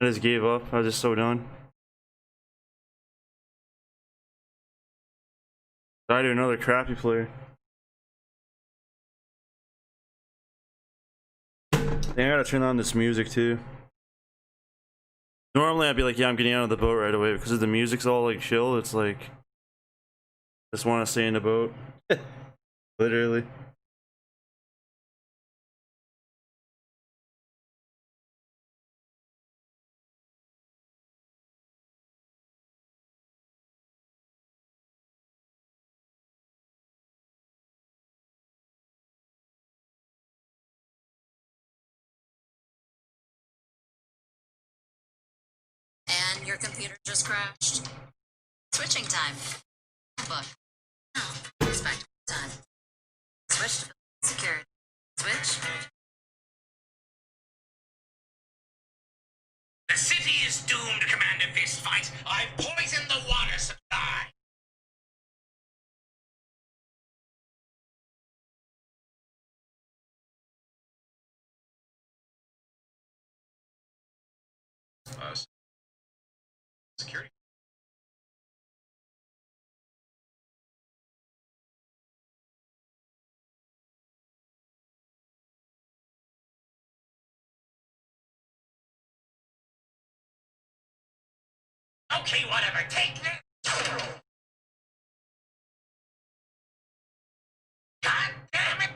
Speaker 2: I just gave up. I was just so done. Decide to another crappy player. Dang, I gotta turn on this music too. Normally I'd be like, yeah, I'm getting out of the boat right away, because if the music's all like chill, it's like, I just want to stay in the boat. Literally.
Speaker 3: And your computer just crashed. Switching time. Book. Oh, respect time. Switch to security. Switch.
Speaker 4: The city is doomed, Commander Fistfight. I've poisoned the water supply. Security. Okay, whatever. Take this. God damn it!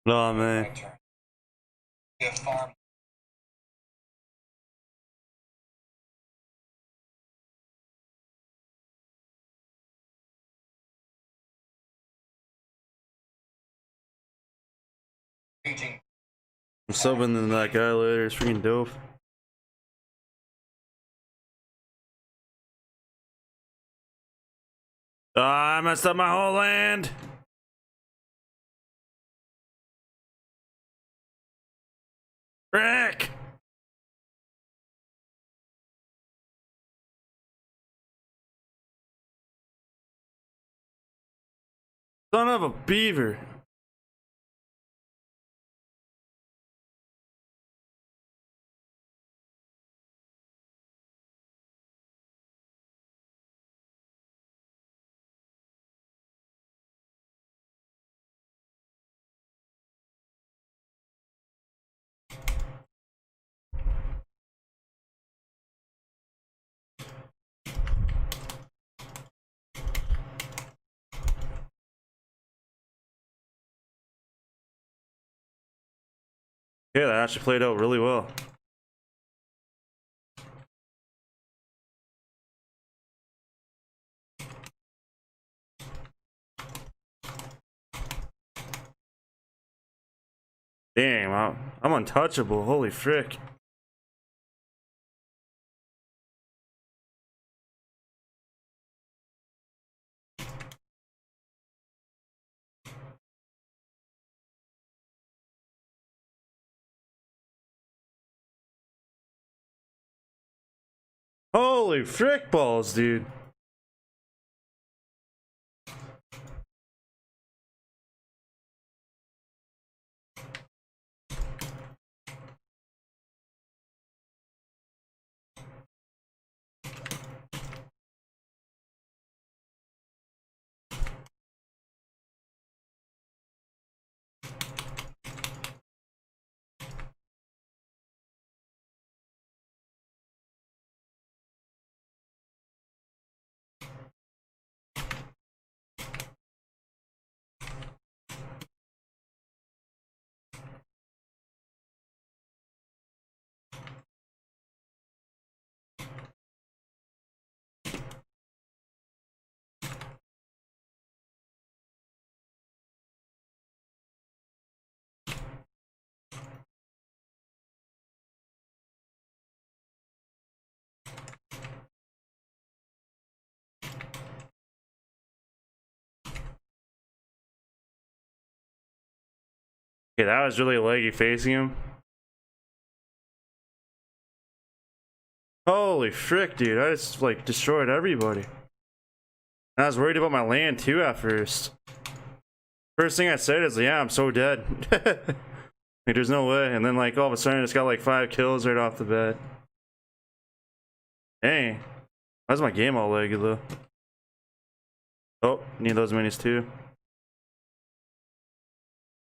Speaker 2: Oh man. I'm subbing to that guy later. It's freaking dope. Ah, I messed up my whole land. Rick. Son of a beaver. Yeah, that actually played out really well. Damn, I'm untouchable. Holy frick. Holy frick balls, dude. Okay, that was really laggy facing him. Holy frick, dude. I just, like, destroyed everybody. And I was worried about my land, too, at first. First thing I said is, yeah, I'm so dead. Like, there's no way. And then, like, all of a sudden, I just got, like, 5 kills right off the bat. Dang. Why's my game all laggy, though? Oh, need those minis, too.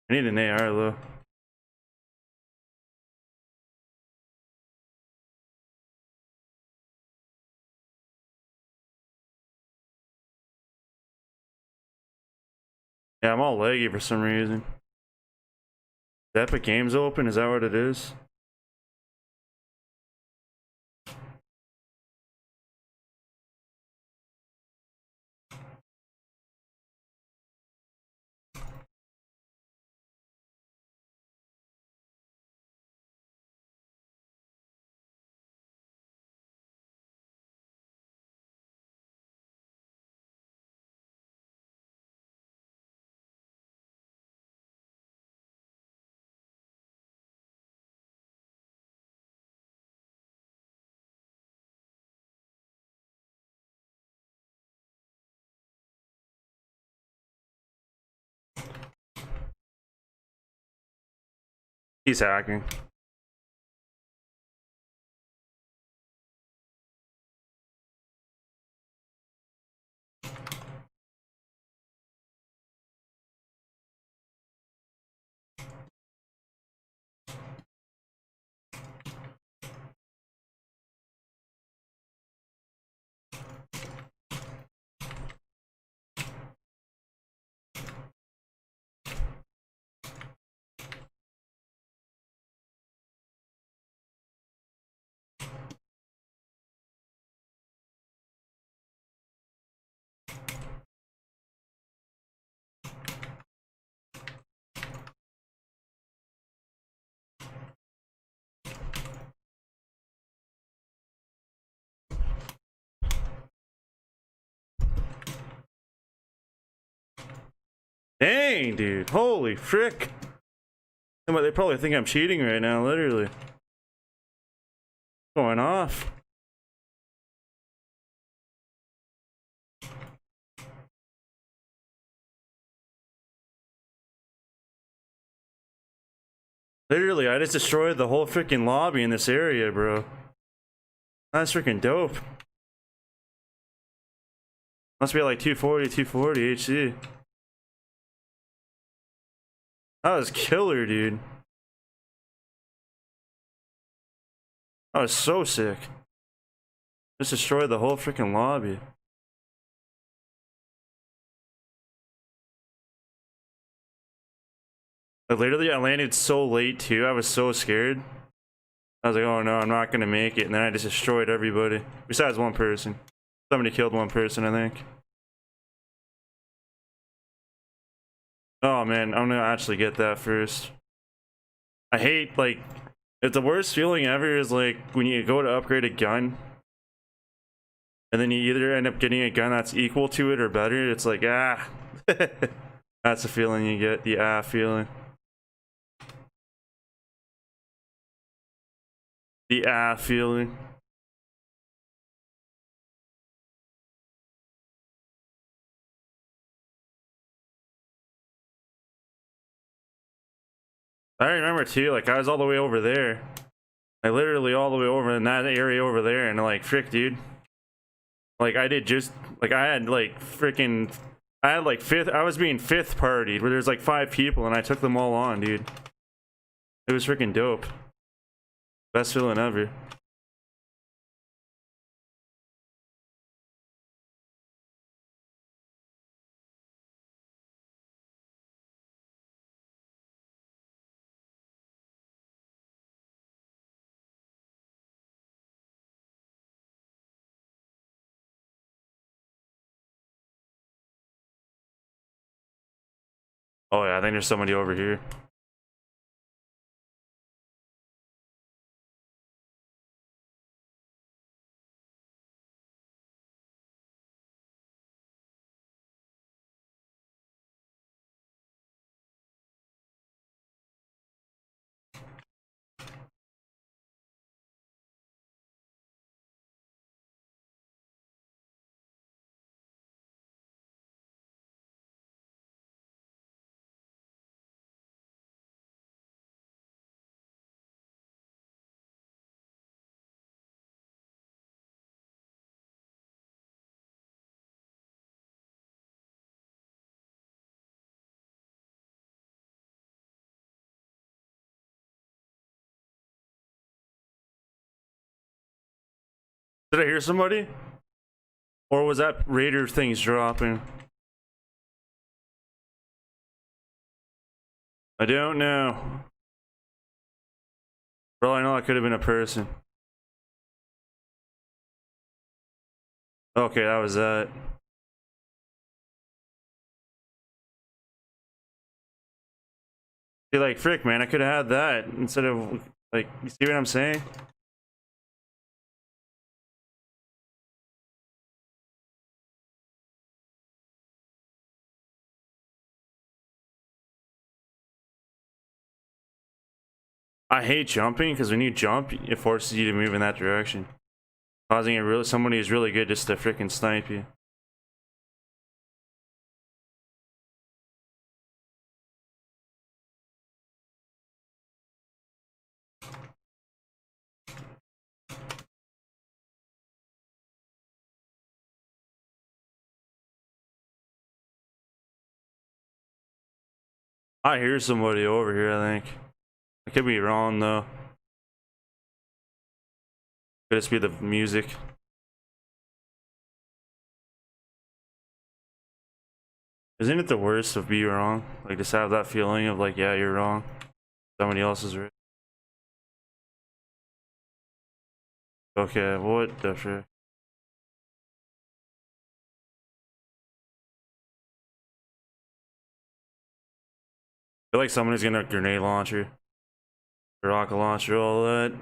Speaker 2: I need an AR, though. Yeah, I'm all laggy for some reason. The Epic Games open? Is that what it is? He's hacking. Dang, dude. Holy frick. They probably think I'm cheating right now, literally. Going off. Literally, I just destroyed the whole freaking lobby in this area, bro. That's freaking dope. Must be like 240 HC. That was killer, dude. That was so sick. Just destroyed the whole freaking lobby. Like, literally, I landed so late too. I was so scared. I was like, oh no, I'm not gonna make it. And then I just destroyed everybody. Besides one person. Somebody killed one person, I think. Oh man, I'm gonna actually get that first. I hate, like, it's the worst feeling ever is like when you go to upgrade a gun and then you either end up getting a gun that's equal to it or better. It's like, ah. That's the feeling you get, the ah feeling. The ah feeling. I remember too, like I was all the way over there. Like literally all the way over in that area over there, and like frick, dude. Like I did just like I had like freaking I had like I was being fifth partied where there's like 5 people and I took them all on, dude. It was freaking dope. Best feeling ever. Oh yeah, I think there's somebody over here. Did I hear somebody? Or was that Raider things dropping? I don't know. For all I know, I could have been a person. Okay, that was that. See, like, frick, man, I could have had that instead of, like, you see what I'm saying? I hate jumping because when you jump, it forces you to move in that direction, causing it really somebody who's really good just to freaking snipe you. I hear somebody over here, I think. I could be wrong though. Could just be the music. Isn't it the worst of be wrong? Like, just have that feeling of like, yeah, you're wrong. Somebody else is right. Okay, what the frick? I feel like somebody's gonna grenade launcher, rocket launcher, all that.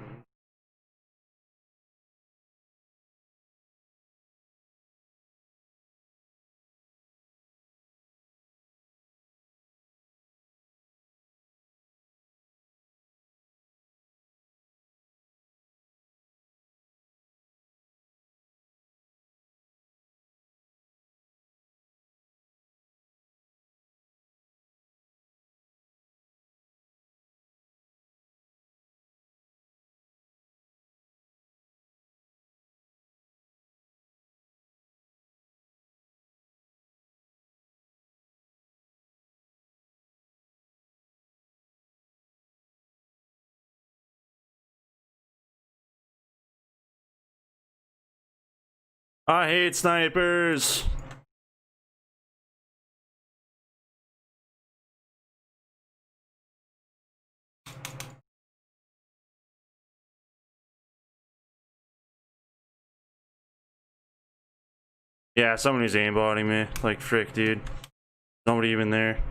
Speaker 2: I hate snipers. Yeah, somebody's aimbotting me. Like, frick, dude. Nobody even there.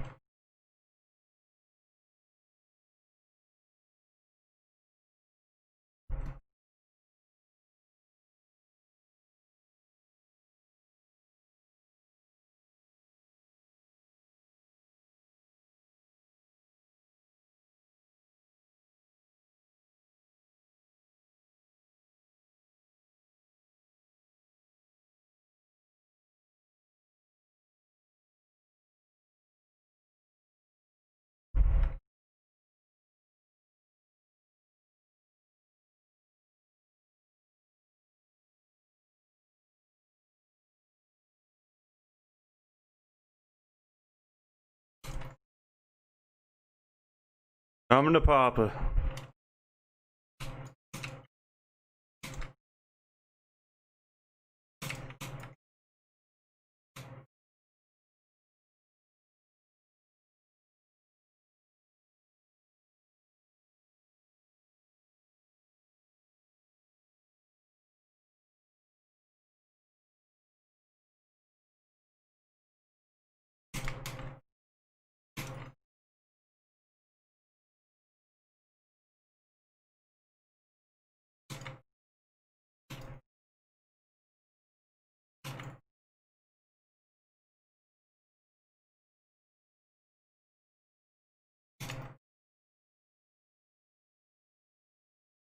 Speaker 2: Coming to Papa.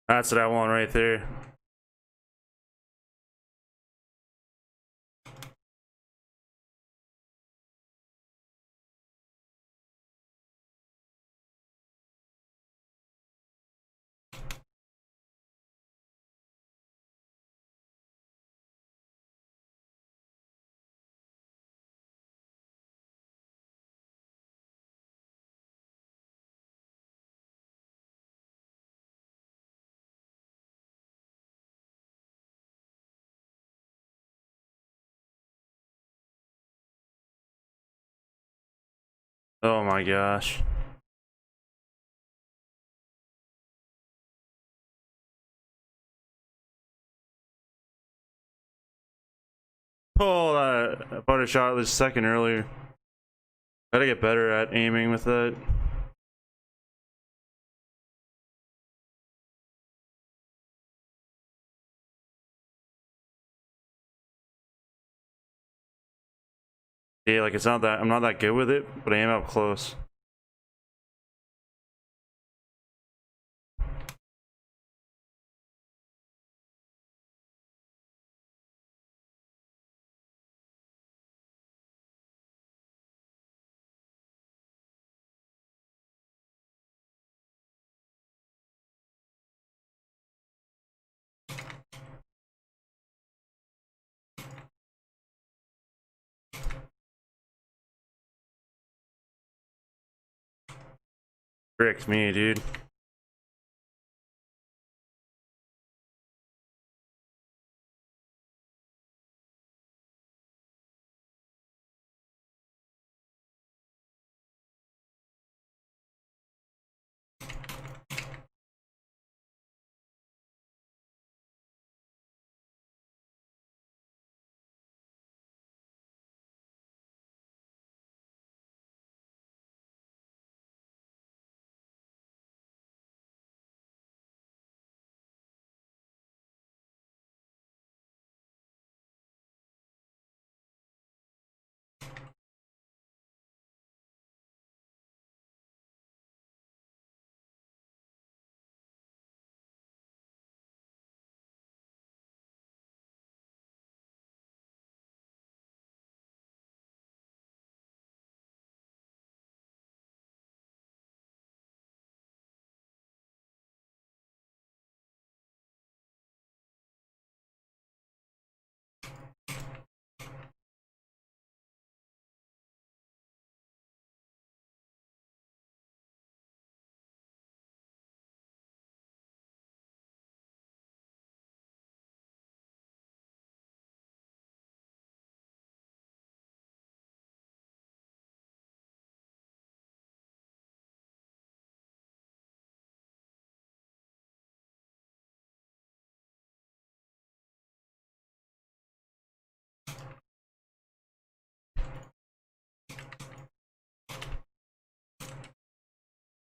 Speaker 2: That's what I want right there. Oh my gosh. Oh, I bought a shot this second earlier. Gotta get better at aiming with that. Yeah, like it's not that I'm not that good with it, but I am up close. Frick me, dude.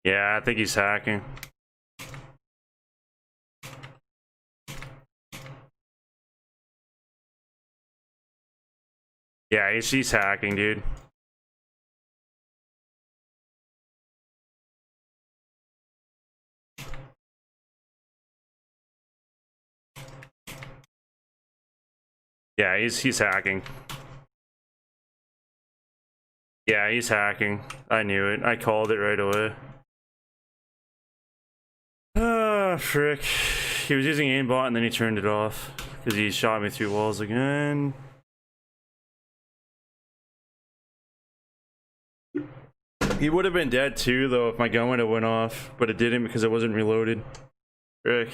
Speaker 2: Yeah, I think he's hacking. Yeah, he's hacking, dude. Yeah, he's hacking. Yeah, he's hacking. I knew it. I called it right away. Ah, frick. He was using aimbot and then he turned it off because he shot me through walls again. He would have been dead too, though, if my gun would have went off, but it didn't because it wasn't reloaded. Frick.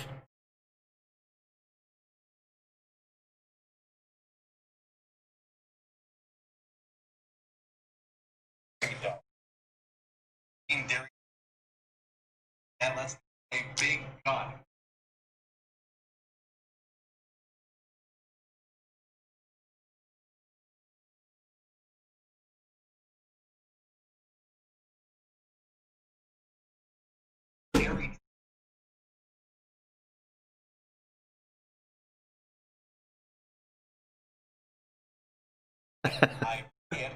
Speaker 4: And let's a big gun. Very I can't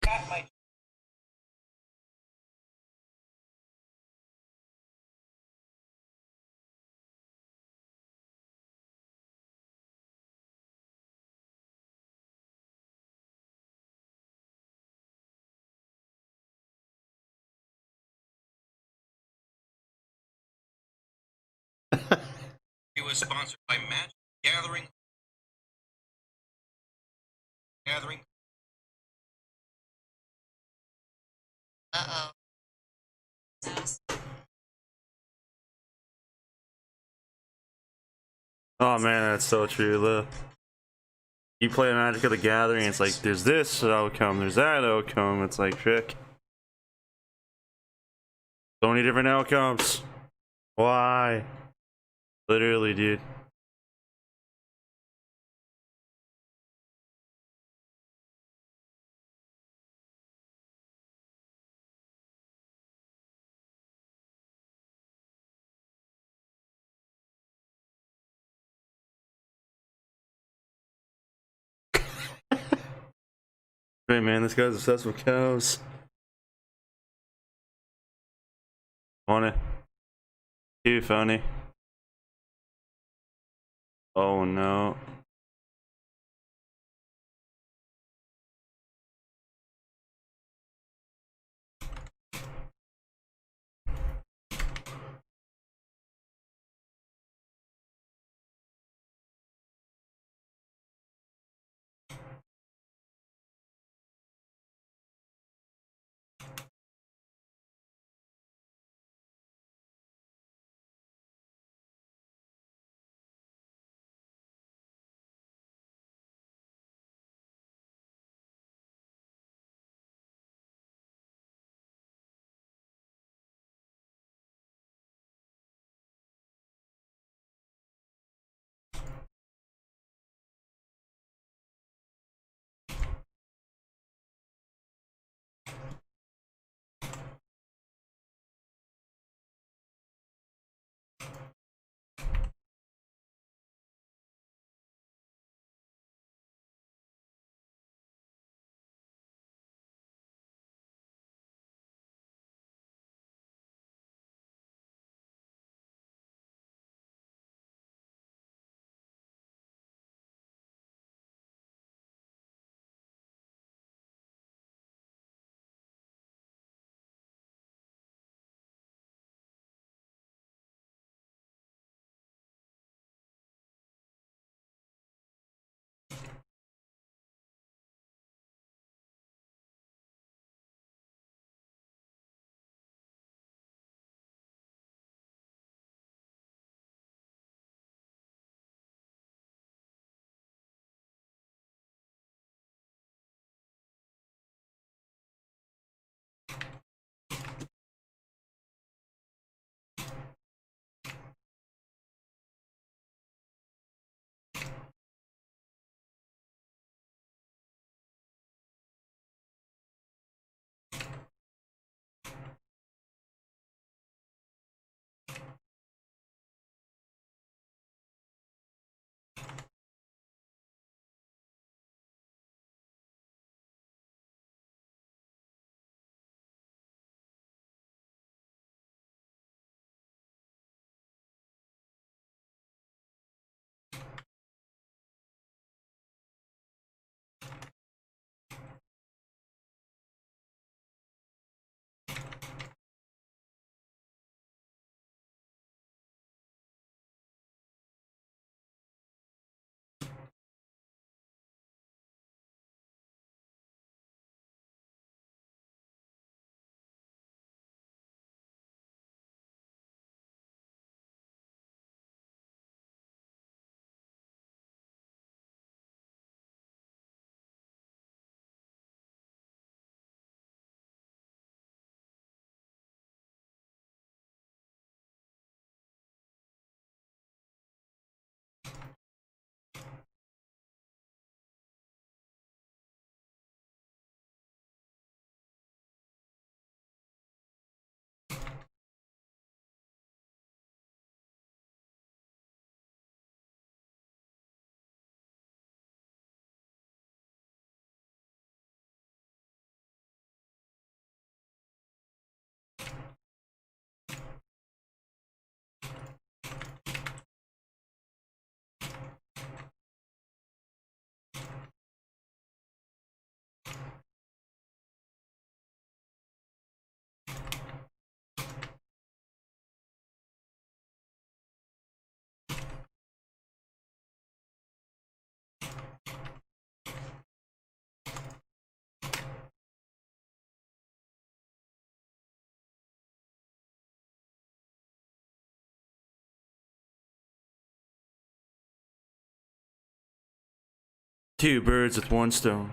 Speaker 4: got my It was sponsored by Magic Gathering. Gathering.
Speaker 3: Uh-oh.
Speaker 2: Oh man, that's so true. Look, you play Magic of the Gathering, it's like there's this outcome, there's that outcome. It's like frick. So many different outcomes. Why? Literally, dude. Hey man, this guy's obsessed with cows. On it. Too funny. Oh no. Two birds with one stone.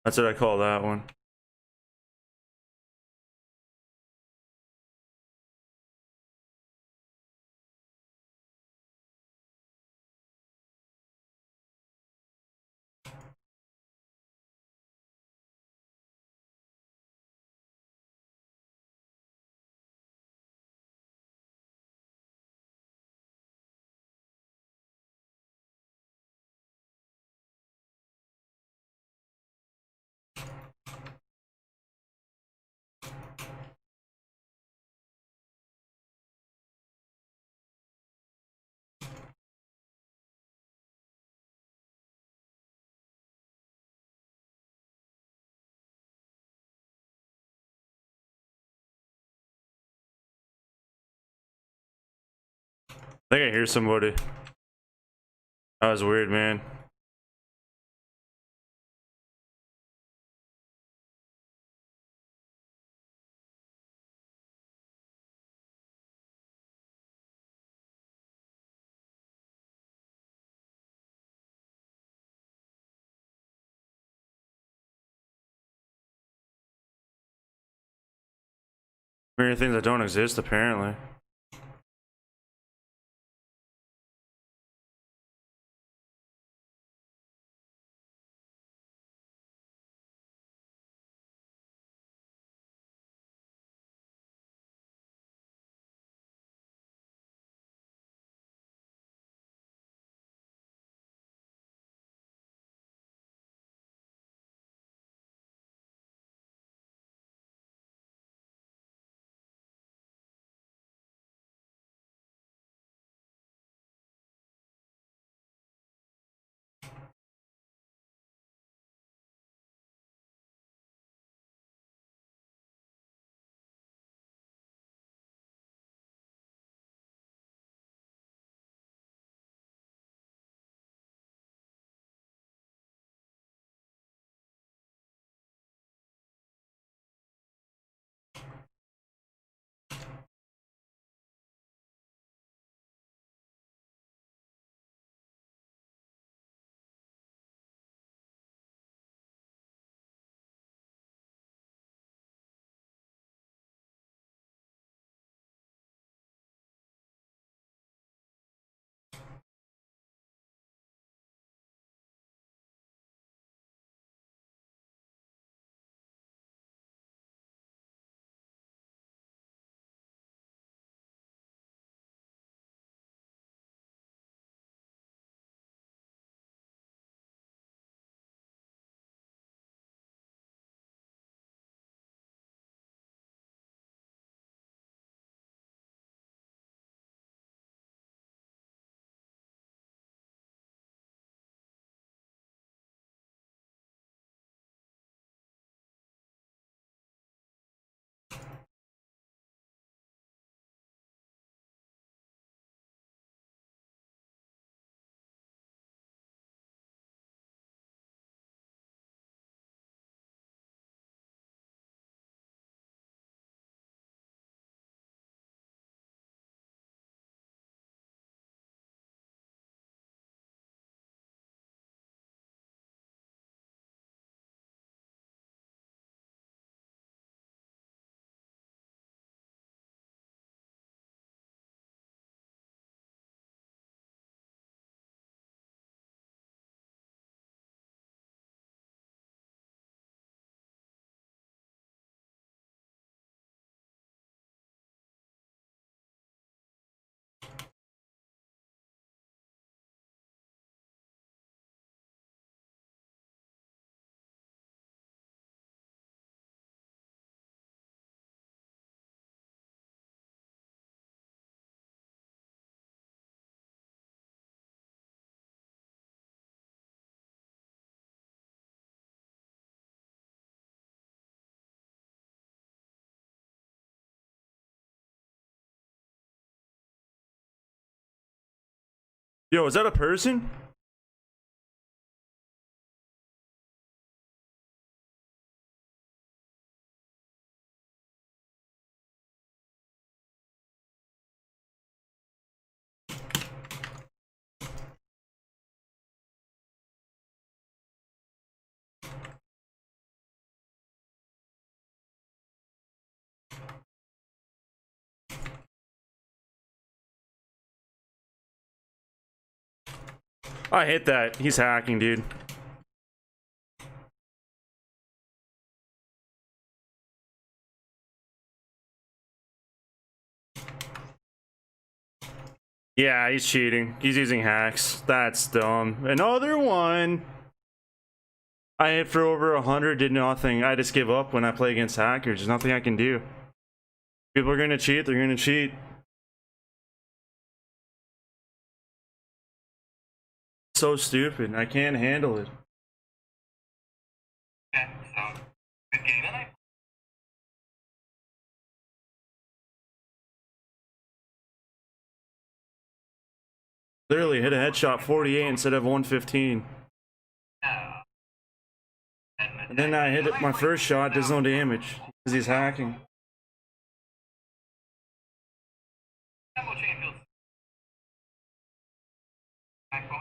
Speaker 2: That's what I call that one. I think I hear somebody. That was weird, man. Many things that don't exist, apparently. Yo, is that a person? I hit that. He's hacking, dude. Yeah, he's cheating. He's using hacks. That's dumb. Another one. I hit for over 100, did nothing. I just give up when I play against hackers. There's nothing I can do. People are gonna cheat, they're gonna cheat. So stupid. I can't handle it.
Speaker 4: Okay, so good game tonight.
Speaker 2: Literally hit a headshot 48 instead of 115. And then I hit it, my first shot, does no damage. Because he's hacking.
Speaker 4: Tempo chain fields. Backbone.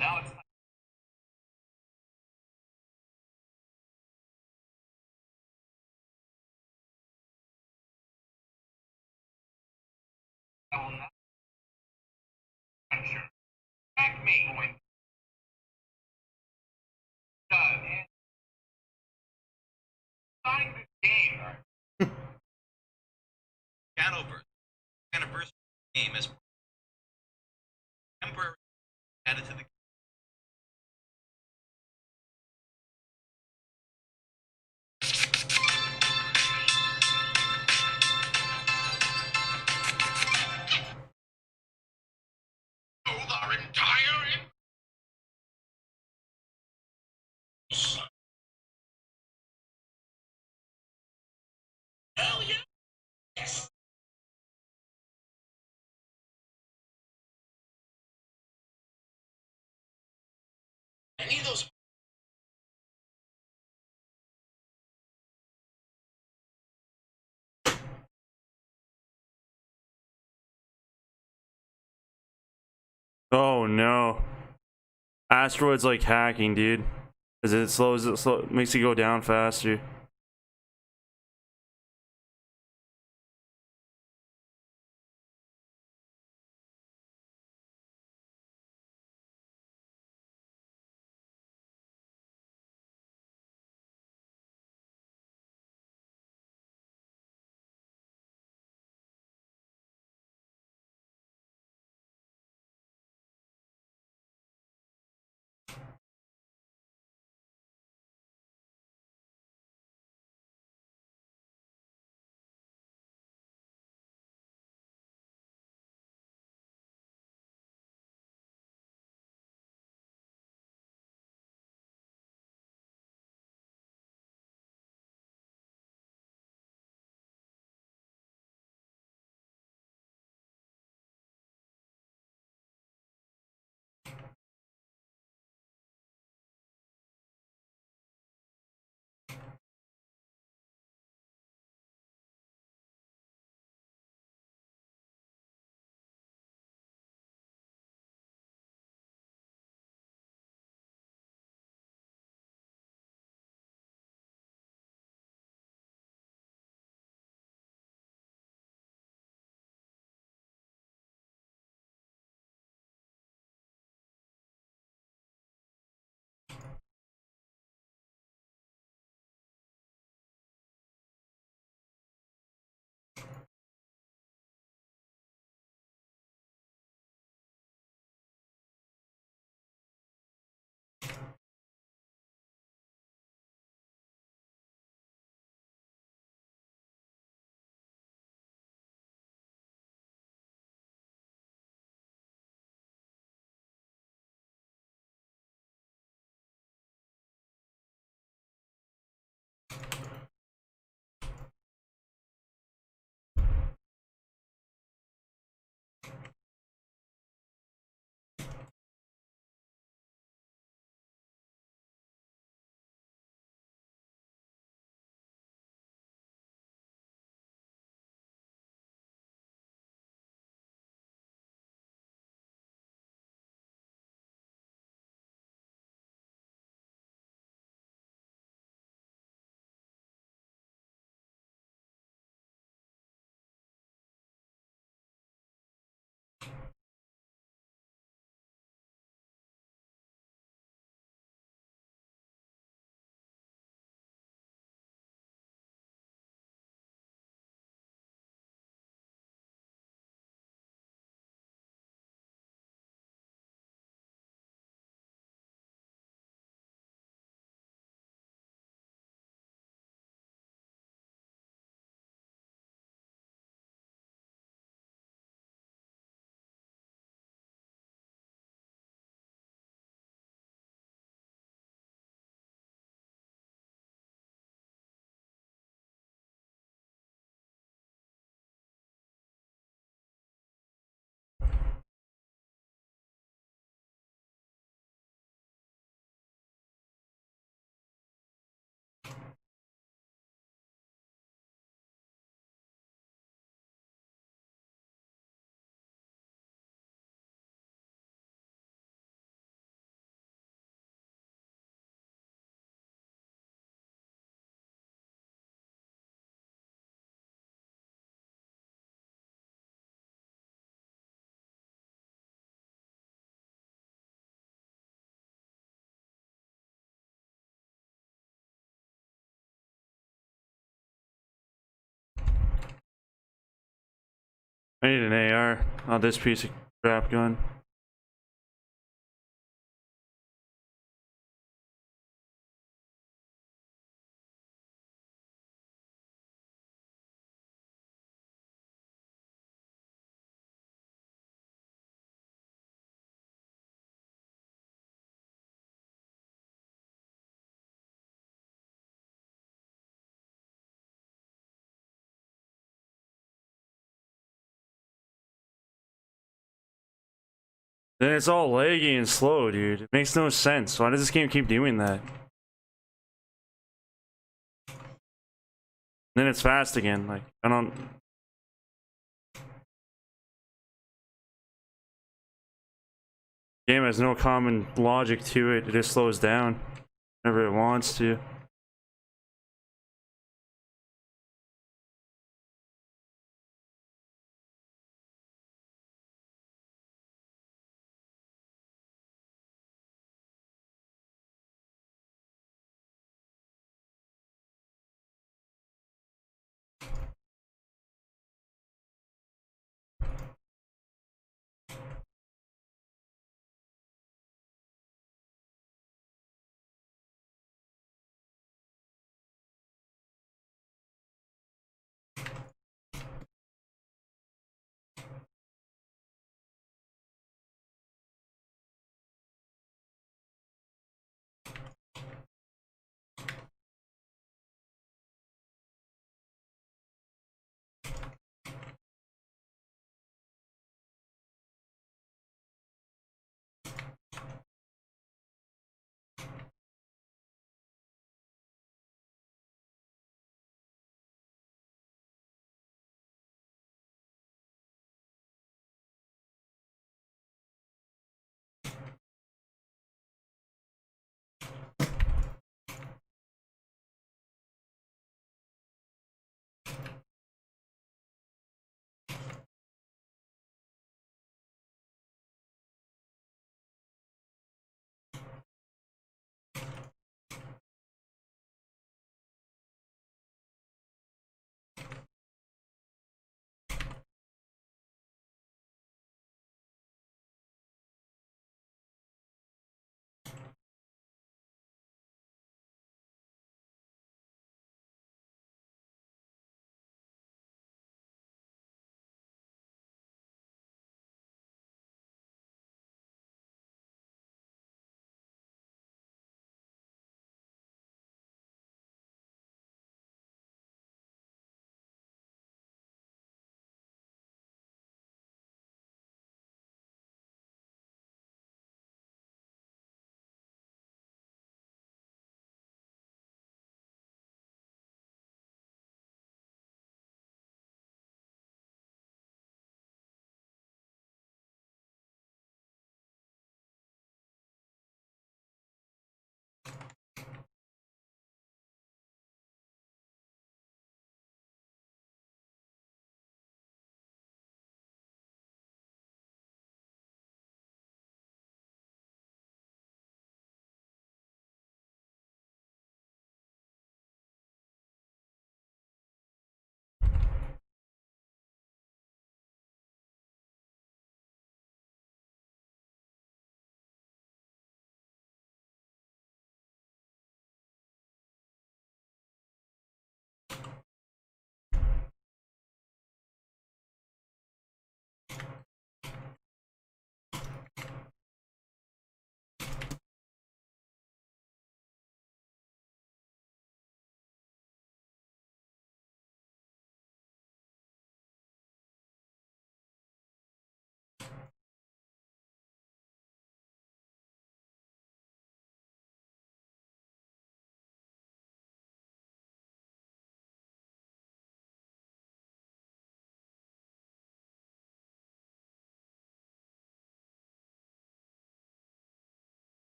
Speaker 4: Now it's I will not. I'm sure. Back me. When and starting the game. Shadowburst anniversary game is temporary added to the our entire hell yeah. Yes. Any of those
Speaker 2: Oh no. Asteroid's like hacking, dude. As it makes it go down faster. I need an AR, not this piece of crap gun. Then it's all laggy and slow, dude. It makes no sense. Why does this game keep doing that? Then it's fast again. Like, I don't... Game has no common logic to it. It just slows down whenever it wants to.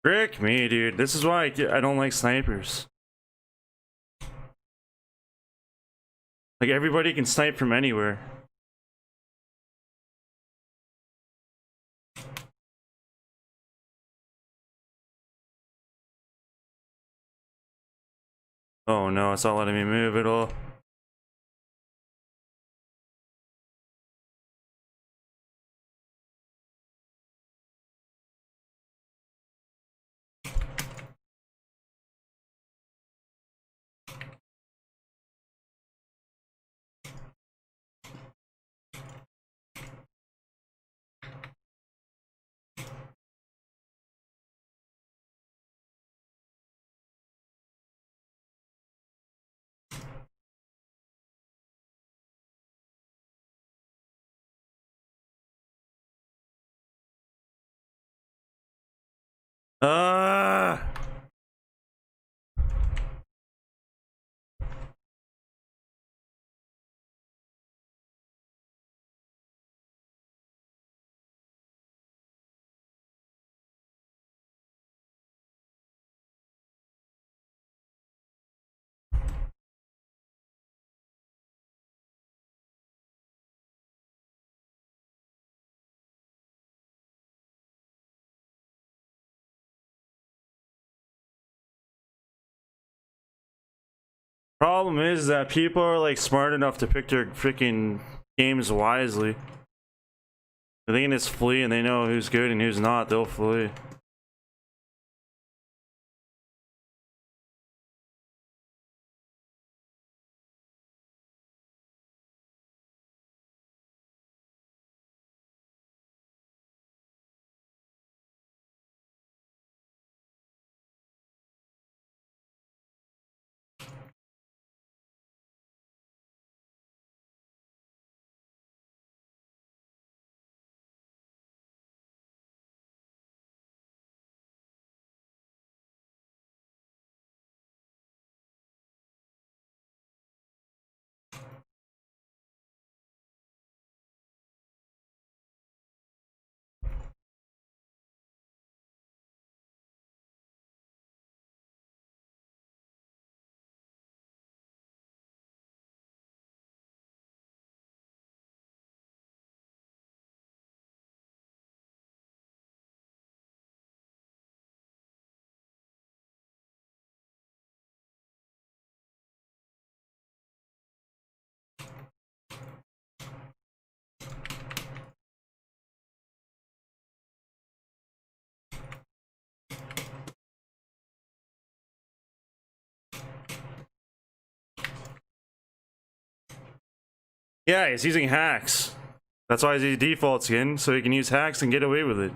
Speaker 2: Frick me, dude. This is why I don't like snipers. Like, everybody can snipe from anywhere. Oh no, it's not letting me move at all. Ah. Problem is that people are like smart enough to pick their freaking games wisely. They can just flee and they know who's good and who's not, they'll flee. Yeah, he's using hacks. That's why he's a default skin, so he can use hacks and get away with it.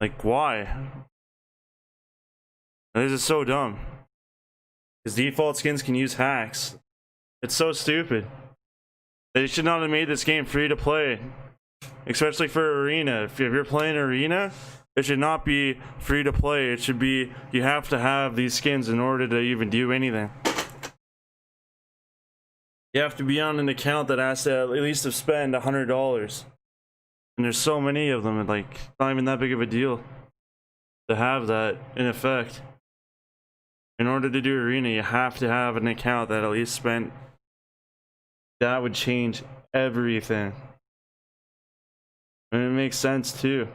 Speaker 2: Like, why? This is so dumb. His default skins can use hacks. It's so stupid. They should not have made this game free to play. Especially for Arena. If you're playing Arena, it should not be free to play. It should be, you have to have these skins in order to even do anything. You have to be on an account that has to at least have spent $100. And there's so many of them, and like, it's not even that big of a deal to have that in effect. In order to do Arena, you have to have an account that at least spent. That would change everything. And it makes sense too.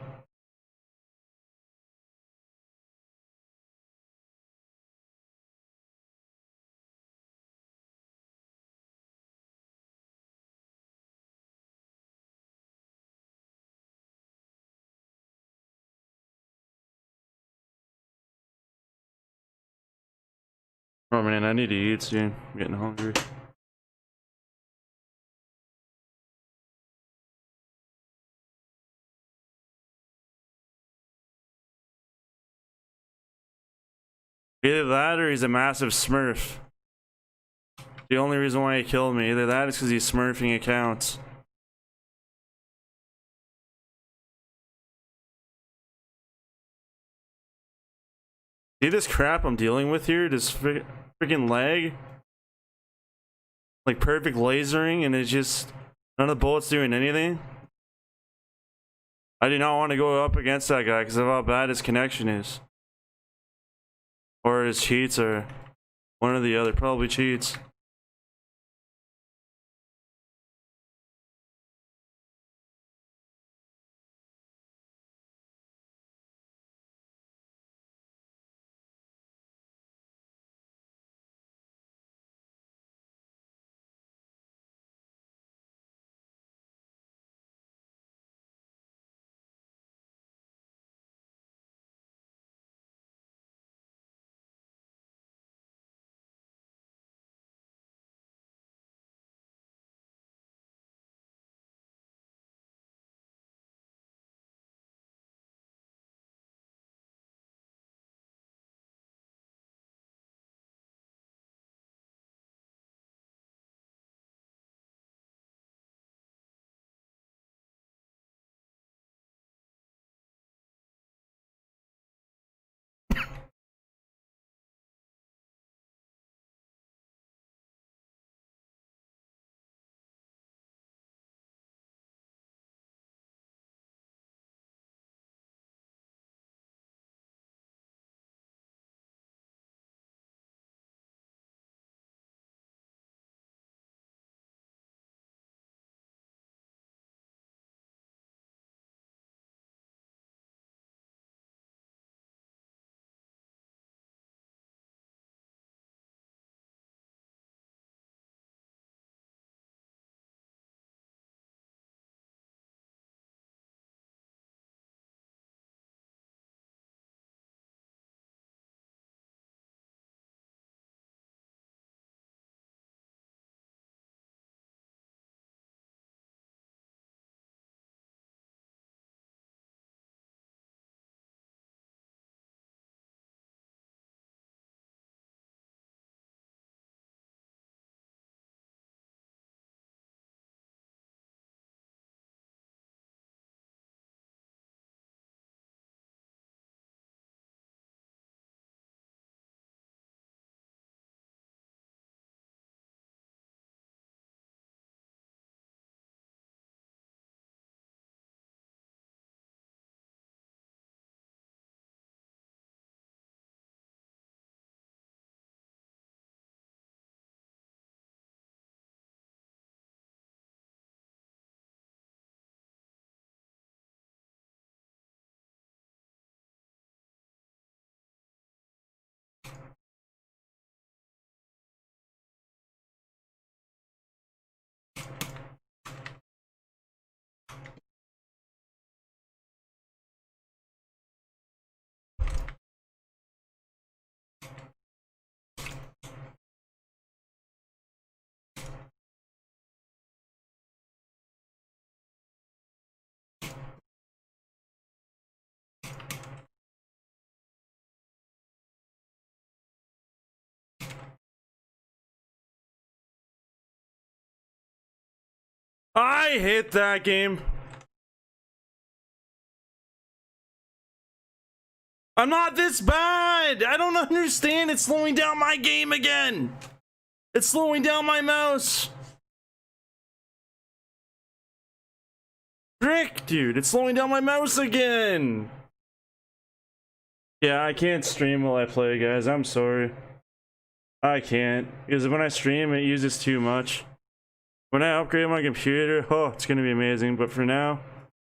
Speaker 2: Oh man, I need to eat soon. I'm getting hungry. Either that or he's a massive smurf. The only reason why he killed me, either that is because he's smurfing accounts. See this crap I'm dealing with here? This freaking lag? Like perfect lasering, and it's just none of the bullets doing anything. I do not want to go up against that guy because of how bad his connection is. Or his cheats, or one or the other. Probably cheats. I hate that game. I'm not this bad. I don't understand. It's slowing down my game again. It's slowing down my mouse. Frick, dude. It's slowing down my mouse again. Yeah, I can't stream while I play, guys. I'm sorry. I can't. Because when I stream, it uses too much. When I upgrade my computer, oh, it's going to be amazing. But for now,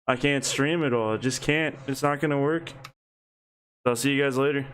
Speaker 2: I can't stream at all. I just can't. It's not going to work. I'll see you guys later.